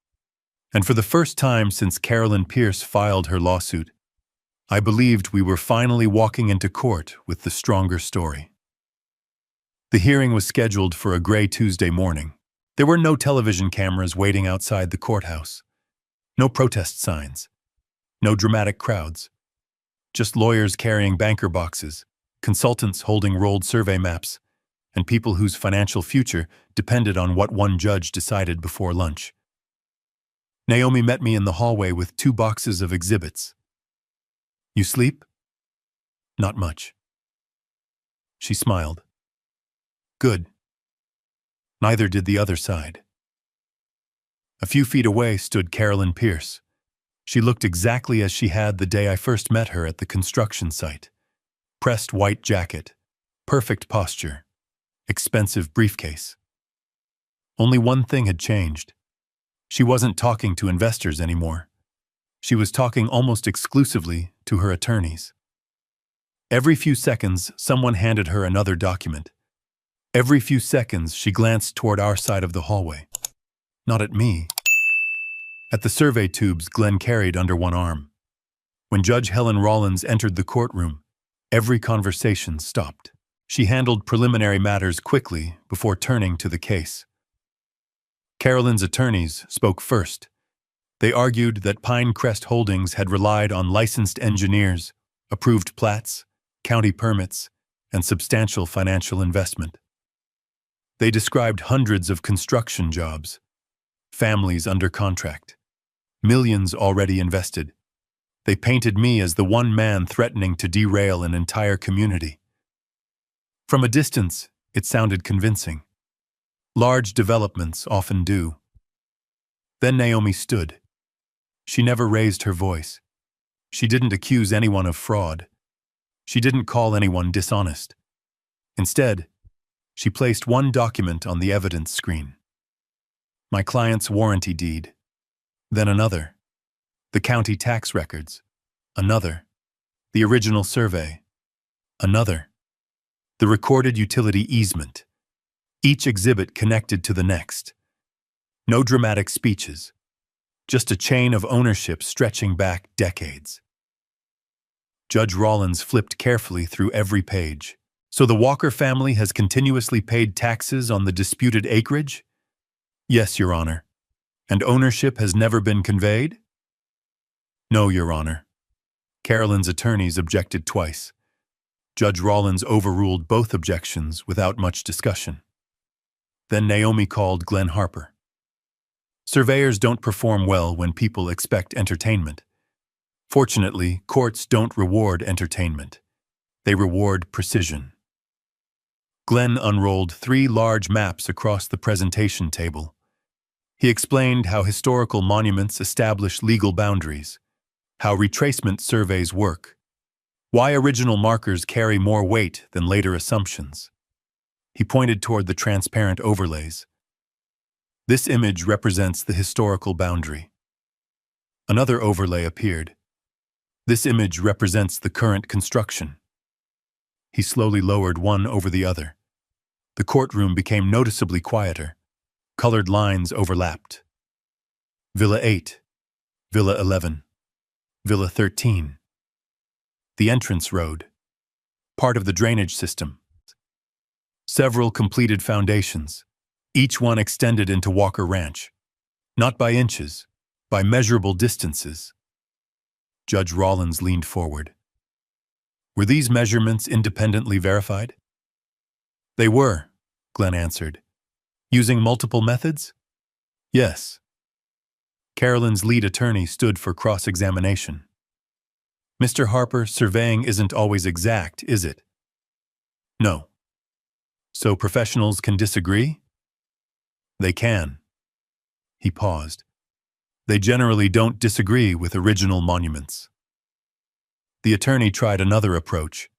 And for the first time since Carolyn Pierce filed her lawsuit, I believed we were finally walking into court with the stronger story. The hearing was scheduled for a gray Tuesday morning. There were no television cameras waiting outside the courthouse. No protest signs. No dramatic crowds. Just lawyers carrying banker boxes, consultants holding rolled survey maps, and people whose financial future depended on what one judge decided before lunch. Naomi met me in the hallway with 2 boxes of exhibits. You sleep? Not much. She smiled. Good. Neither did the other side. A few feet away stood Carolyn Pierce. She looked exactly as she had the day I first met her at the construction site. Pressed white jacket, perfect posture, expensive briefcase. Only one thing had changed. She wasn't talking to investors anymore. She was talking almost exclusively to her attorneys. Every few seconds, someone handed her another document. Every few seconds, she glanced toward our side of the hallway. Not at me. At the survey tubes Glenn carried under one arm. When Judge Helen Rollins entered the courtroom, every conversation stopped. She handled preliminary matters quickly before turning to the case. Carolyn's attorneys spoke first. They argued that Pinecrest Holdings had relied on licensed engineers, approved plats, county permits, and substantial financial investment. They described hundreds of construction jobs, families under contract, millions already invested. They painted me as the one man threatening to derail an entire community. From a distance, it sounded convincing. Large developments often do. Then Naomi stood. She never raised her voice. She didn't accuse anyone of fraud. She didn't call anyone dishonest. Instead, she placed one document on the evidence screen. My client's warranty deed. Then another. The county tax records. Another. The original survey. Another. The recorded utility easement. Each exhibit connected to the next. No dramatic speeches. Just a chain of ownership stretching back decades. Judge Rollins flipped carefully through every page. So the Walker family has continuously paid taxes on the disputed acreage? Yes, Your Honor. And ownership has never been conveyed? No, Your Honor. Carolyn's attorneys objected twice. Judge Rollins overruled both objections without much discussion. Then Naomi called Glenn Harper. Surveyors don't perform well when people expect entertainment. Fortunately, courts don't reward entertainment. They reward precision. Glenn unrolled 3 large maps across the presentation table. He explained how historical monuments establish legal boundaries, how retracement surveys work, why original markers carry more weight than later assumptions. He pointed toward the transparent overlays. This image represents the historical boundary. Another overlay appeared. This image represents the current construction. He slowly lowered one over the other. The courtroom became noticeably quieter. Colored lines overlapped. Villa 8, Villa 11, Villa 13. The entrance road. Part of the drainage system. Several completed foundations. Each one extended into Walker Ranch. Not by inches, by measurable distances. Judge Rollins leaned forward. Were these measurements independently verified? They were, Glenn answered. Using multiple methods? Yes. Carolyn's lead attorney stood for cross-examination. Mr. Harper, surveying isn't always exact, is it? No. So professionals can disagree? They can. He paused. They generally don't disagree with original monuments. The attorney tried another approach.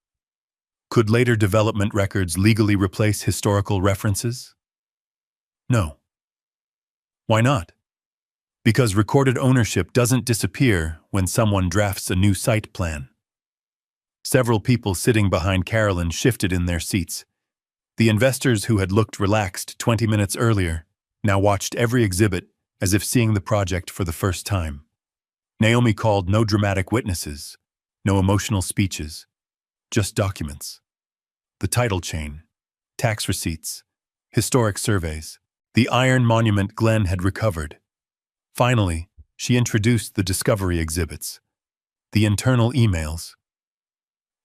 Could later development records legally replace historical references? No. Why not? Because recorded ownership doesn't disappear when someone drafts a new site plan. Several people sitting behind Carolyn shifted in their seats. The investors who had looked relaxed 20 minutes earlier now watched every exhibit as if seeing the project for the first time. Naomi called no dramatic witnesses, no emotional speeches, just documents. The title chain, tax receipts, historic surveys, the iron monument Glenn had recovered. Finally, she introduced the discovery exhibits, the internal emails.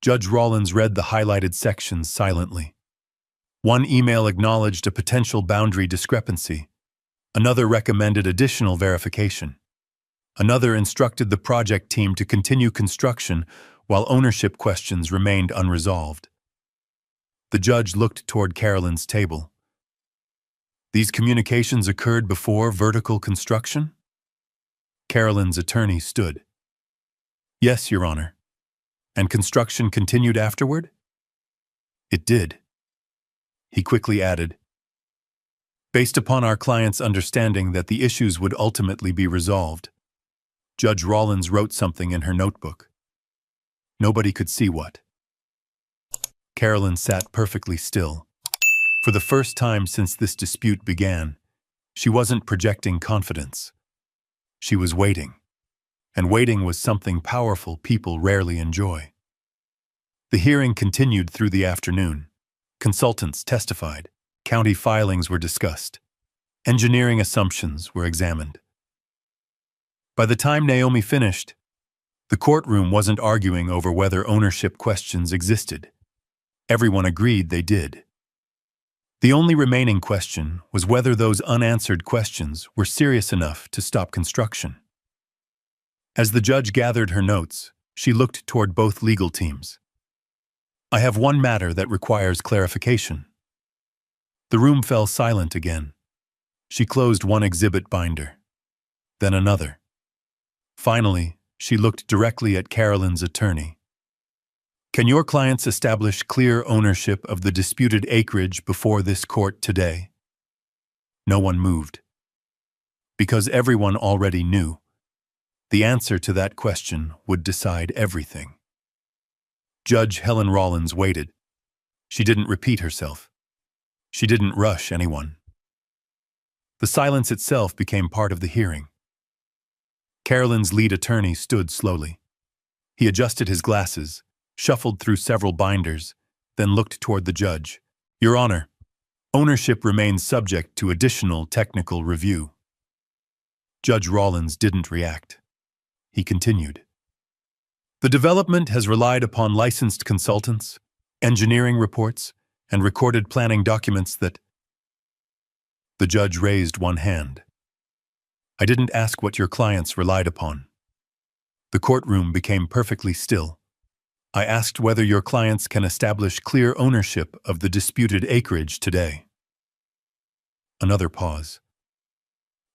Judge Rollins read the highlighted sections silently. One email acknowledged a potential boundary discrepancy. Another recommended additional verification. Another instructed the project team to continue construction while ownership questions remained unresolved. The judge looked toward Carolyn's table. These communications occurred before vertical construction? Carolyn's attorney stood. Yes, Your Honor. And construction continued afterward? It did. He quickly added, based upon our client's understanding that the issues would ultimately be resolved. Judge Rollins wrote something in her notebook. Nobody could see what. Carolyn sat perfectly still. For the first time since this dispute began, she wasn't projecting confidence. She was waiting. And waiting was something powerful people rarely enjoy. The hearing continued through the afternoon. Consultants testified. County filings were discussed. Engineering assumptions were examined. By the time Naomi finished, the courtroom wasn't arguing over whether ownership questions existed. Everyone agreed they did. The only remaining question was whether those unanswered questions were serious enough to stop construction. As the judge gathered her notes, she looked toward both legal teams. "I have one matter that requires clarification." The room fell silent again. She closed one exhibit binder, then another. Finally, she looked directly at Carolyn's attorney. "Can your clients establish clear ownership of the disputed acreage before this court today?" No one moved. Because everyone already knew. The answer to that question would decide everything. Judge Helen Rollins waited. She didn't repeat herself. She didn't rush anyone. The silence itself became part of the hearing. Carolyn's lead attorney stood slowly. He adjusted his glasses, shuffled through several binders, then looked toward the judge. "Your Honor, ownership remains subject to additional technical review." Judge Rollins didn't react. He continued. "The development has relied upon licensed consultants, engineering reports, and recorded planning documents that—" The judge raised one hand. "I didn't ask what your clients relied upon." The courtroom became perfectly still. "I asked whether your clients can establish clear ownership of the disputed acreage today." Another pause.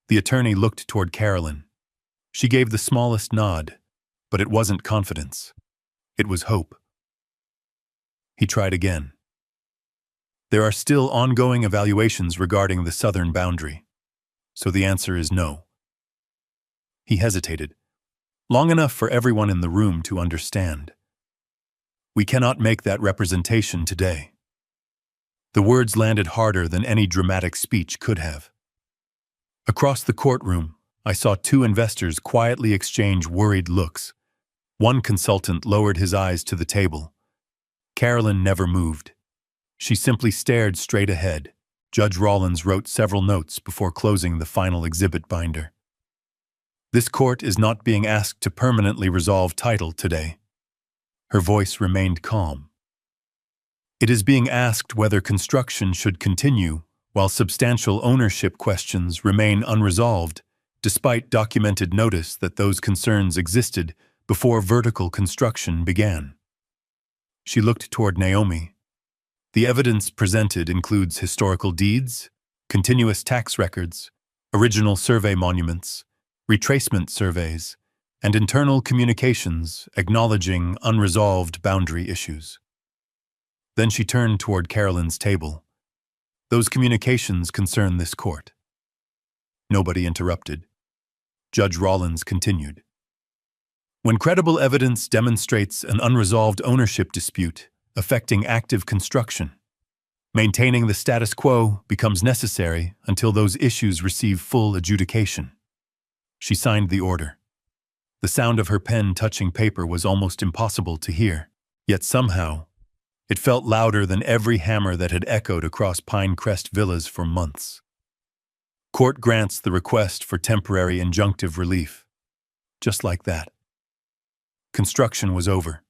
The attorney looked toward Carolyn. She gave the smallest nod, but it wasn't confidence. It was hope. He tried again. "There are still ongoing evaluations regarding the southern boundary, so the answer is no." He hesitated, long enough for everyone in the room to understand. "We cannot make that representation today." The words landed harder than any dramatic speech could have. Across the courtroom, I saw two investors quietly exchange worried looks. One consultant lowered his eyes to the table. Carolyn never moved. She simply stared straight ahead. Judge Rollins wrote several notes before closing the final exhibit binder. "This court is not being asked to permanently resolve title today." Her voice remained calm. "It is being asked whether construction should continue while substantial ownership questions remain unresolved, despite documented notice that those concerns existed before vertical construction began." She looked toward Naomi. "The evidence presented includes historical deeds, continuous tax records, original survey monuments, retracement surveys, and internal communications acknowledging unresolved boundary issues." Then she turned toward Carolyn's table. "Those communications concern this court." Nobody interrupted. Judge Rollins continued. "When credible evidence demonstrates an unresolved ownership dispute affecting active construction, maintaining the status quo becomes necessary until those issues receive full adjudication." She signed the order. The sound of her pen touching paper was almost impossible to hear, yet somehow, it felt louder than every hammer that had echoed across Pinecrest Villas for months. "Court grants the request for temporary injunctive relief." Just like that. Construction was over.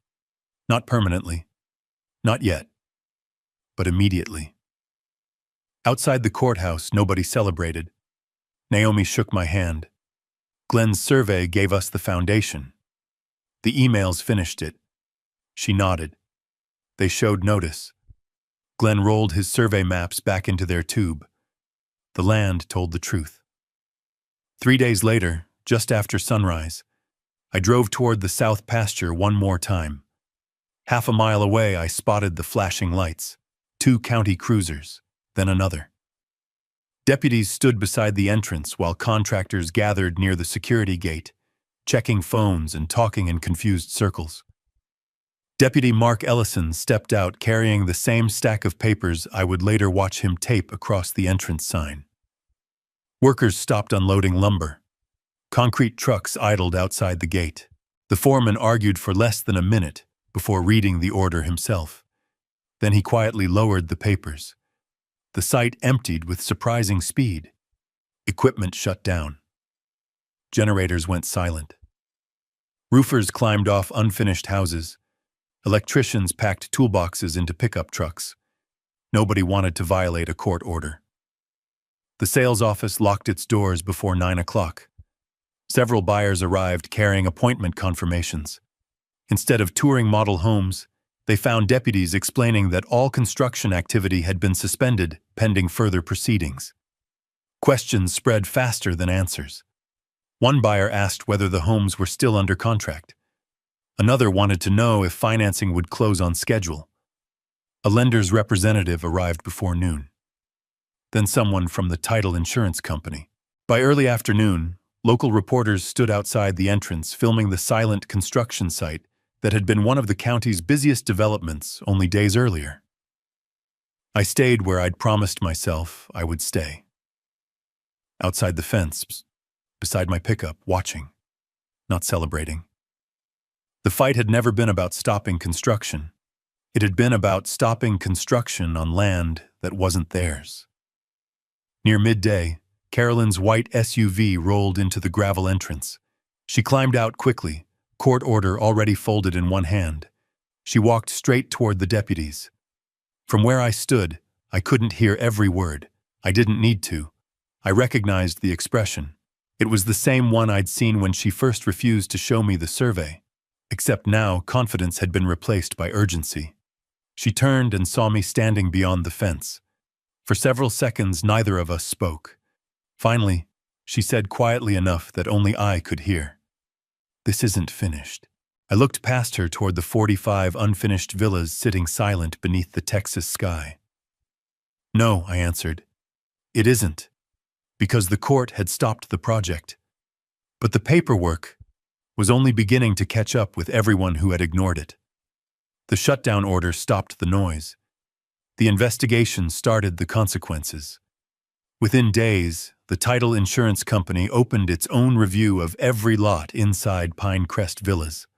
Not permanently. Not yet. But immediately. Outside the courthouse, nobody celebrated. Naomi shook my hand. "Glenn's survey gave us the foundation. The emails finished it." She nodded. They showed notice. Glenn rolled his survey maps back into their tube. The land told the truth. 3 days later, just after sunrise, I drove toward the south pasture one more time. Half a mile away, I spotted the flashing lights, 2 county cruisers, then another. Deputies stood beside the entrance while contractors gathered near the security gate, checking phones and talking in confused circles. Deputy Mark Ellison stepped out carrying the same stack of papers I would later watch him tape across the entrance sign. Workers stopped unloading lumber. Concrete trucks idled outside the gate. The foreman argued for less than a minute before reading the order himself. Then he quietly lowered the papers. The site emptied with surprising speed. Equipment shut down. Generators went silent. Roofers climbed off unfinished houses. Electricians packed toolboxes into pickup trucks. Nobody wanted to violate a court order. The sales office locked its doors before 9 o'clock. Several buyers arrived carrying appointment confirmations. Instead of touring model homes, they found deputies explaining that all construction activity had been suspended pending further proceedings. Questions spread faster than answers. One buyer asked whether the homes were still under contract. Another wanted to know if financing would close on schedule. A lender's representative arrived before noon. Then someone from the title insurance company. By early afternoon, local reporters stood outside the entrance filming the silent construction site that had been one of the county's busiest developments only days earlier. I stayed where I'd promised myself I would stay. Outside the fence, beside my pickup, watching, not celebrating. The fight had never been about stopping construction. It had been about stopping construction on land that wasn't theirs. Near midday, Carolyn's white SUV rolled into the gravel entrance. She climbed out quickly, court order already folded in one hand. She walked straight toward the deputies. From where I stood, I couldn't hear every word. I didn't need to. I recognized the expression. It was the same one I'd seen when she first refused to show me the survey. Except now, confidence had been replaced by urgency. She turned and saw me standing beyond the fence. For several seconds, neither of us spoke. Finally, she said quietly enough that only I could hear, "This isn't finished." I looked past her toward the 45 unfinished villas sitting silent beneath the Texas sky. "No," I answered. "It isn't." Because the court had stopped the project. But the paperwork was only beginning to catch up with everyone who had ignored it. The shutdown order stopped the noise. The investigation started the consequences. Within days, the title insurance company opened its own review of every lot inside Pinecrest Villas.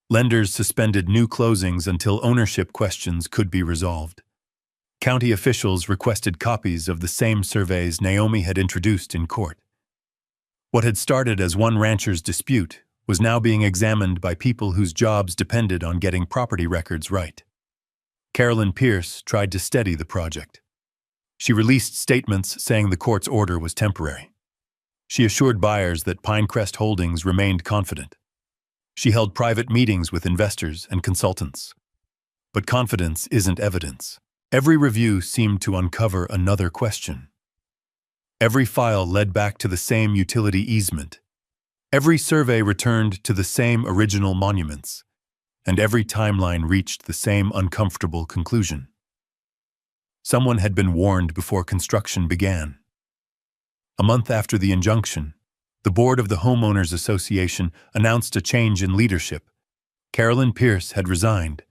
Lenders suspended new closings until ownership questions could be resolved. County officials requested copies of the same surveys Naomi had introduced in court. What had started as one rancher's dispute was now being examined by people whose jobs depended on getting property records right. Carolyn Pierce tried to steady the project. She released statements saying the court's order was temporary. She assured buyers that Pinecrest Holdings remained confident. She held private meetings with investors and consultants. But confidence isn't evidence. Every review seemed to uncover another question. Every file led back to the same utility easement. Every survey returned to the same original monuments. And every timeline reached the same uncomfortable conclusion. Someone had been warned before construction began. A month after the injunction, the board of the Homeowners Association announced a change in leadership. Carolyn Pierce had resigned.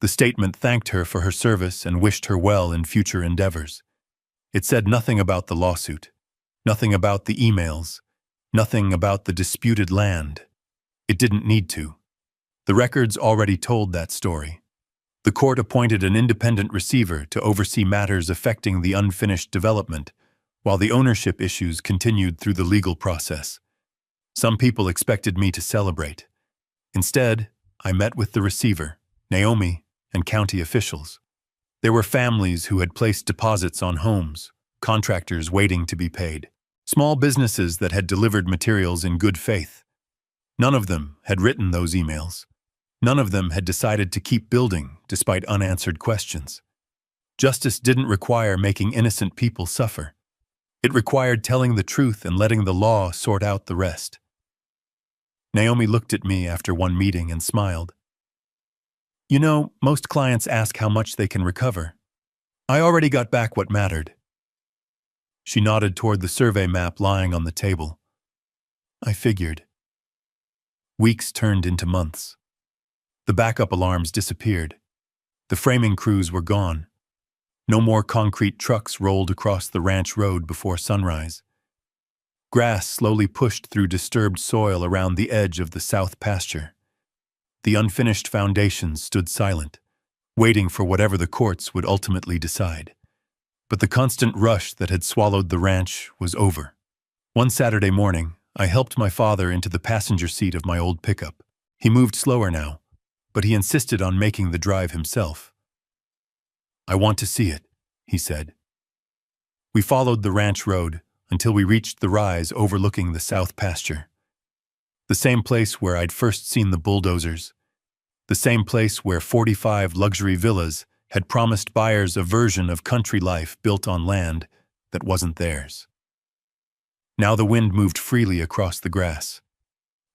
The statement thanked her for her service and wished her well in future endeavors. It said nothing about the lawsuit, nothing about the emails, nothing about the disputed land. It didn't need to. The records already told that story. The court appointed an independent receiver to oversee matters affecting the unfinished development, while the ownership issues continued through the legal process. Some people expected me to celebrate. Instead, I met with the receiver, Naomi, and county officials. There were families who had placed deposits on homes, contractors waiting to be paid, small businesses that had delivered materials in good faith. None of them had written those emails. None of them had decided to keep building despite unanswered questions. Justice didn't require making innocent people suffer. It required telling the truth and letting the law sort out the rest. Naomi looked at me after one meeting and smiled. "You know, most clients ask how much they can recover. I already got back what mattered." She nodded toward the survey map lying on the table. I figured. Weeks turned into months. The backup alarms disappeared. The framing crews were gone. No more concrete trucks rolled across the ranch road before sunrise. Grass slowly pushed through disturbed soil around the edge of the south pasture. The unfinished foundations stood silent, waiting for whatever the courts would ultimately decide. But the constant rush that had swallowed the ranch was over. One Saturday morning, I helped my father into the passenger seat of my old pickup. He moved slower now, but he insisted on making the drive himself. "I want to see it," he said. We followed the ranch road until we reached the rise overlooking the south pasture. The same place where I'd first seen the bulldozers. The same place where 45 luxury villas had promised buyers a version of country life built on land that wasn't theirs. Now the wind moved freely across the grass.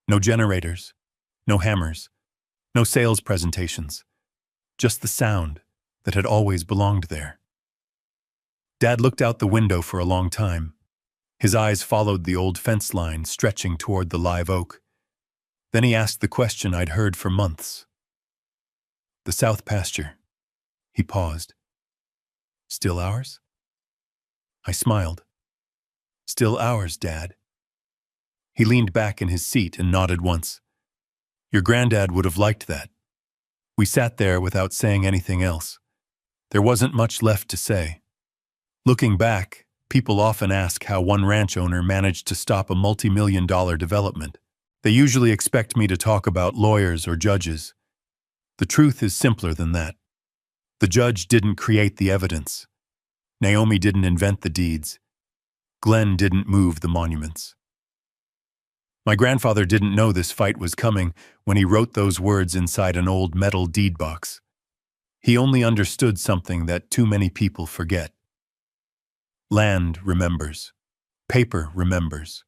No generators, no hammers, no sales presentations, just the sound that had always belonged there. Dad looked out the window for a long time. His eyes followed the old fence line stretching toward the live oak. Then he asked the question I'd heard for months. "The south pasture." He paused. "Still ours?" I smiled. "Still ours, Dad." He leaned back in his seat and nodded once. "Your granddad would have liked that." We sat there without saying anything else. There wasn't much left to say. Looking back, people often ask how one ranch owner managed to stop a multi-million-dollar development. They usually expect me to talk about lawyers or judges. The truth is simpler than that. The judge didn't create the evidence. Naomi didn't invent the deeds. Glenn didn't move the monuments. My grandfather didn't know this fight was coming when he wrote those words inside an old metal deed box. He only understood something that too many people forget. Land remembers. Paper remembers.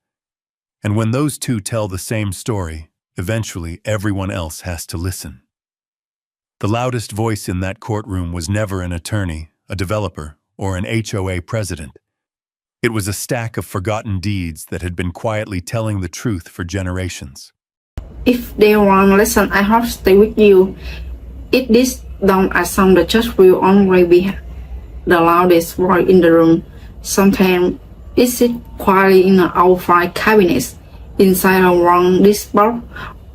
And when those two tell the same story, eventually everyone else has to listen. The loudest voice in that courtroom was never an attorney, a developer, or an HOA president. It was a stack of forgotten deeds that had been quietly telling the truth for generations. If they want listen, I hope stay with you. If this don't assume the judge will only be the loudest voice in the room. Sometimes it sits quietly in an old-file cabinet, inside a wrong list box,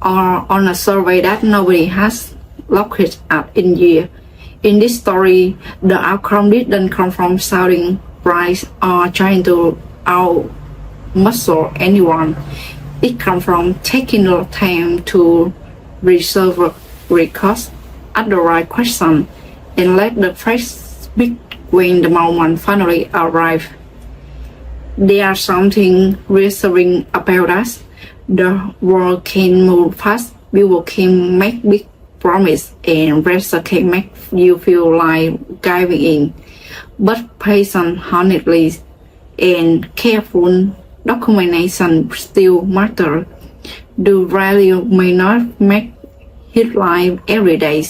or on a survey that nobody has looked at in years. In this story, the outcome didn't come from shouting right or trying to out-muscle anyone. It comes from taking the time to reserve records, ask the right question, and let the facts speak when the moment finally arrives. There's something reassuring about us. The world can move fast, people can make big promises, and rest can make you feel like giving in. But patience, honestly, and careful documentation still matter. The value may not make headlines every day,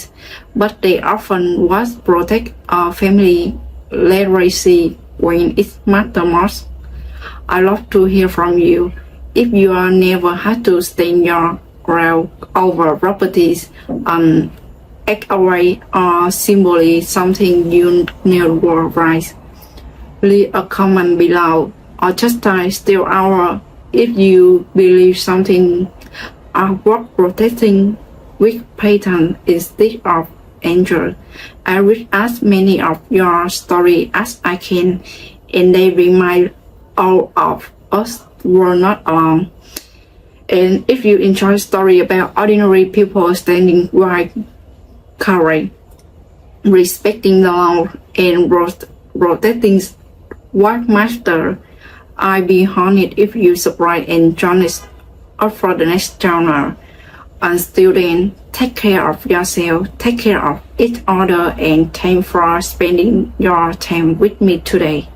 but they often was protect our family legacy when it matters most. I love to hear from you. If you are never had to stand your ground over properties on HOA or simply something you never right, leave a comment below or just type still our if you believe something are worth protecting with patent instead of anger. I read as many of your stories as I can, and they remind all of us we're not alone. And if you enjoy story about ordinary people standing right, courage, respecting the law, and protecting what matters, I'd be honored if you subscribe and join us for the next channel. Until then, take care of yourself, take care of each other, and thanks for spending your time with me today.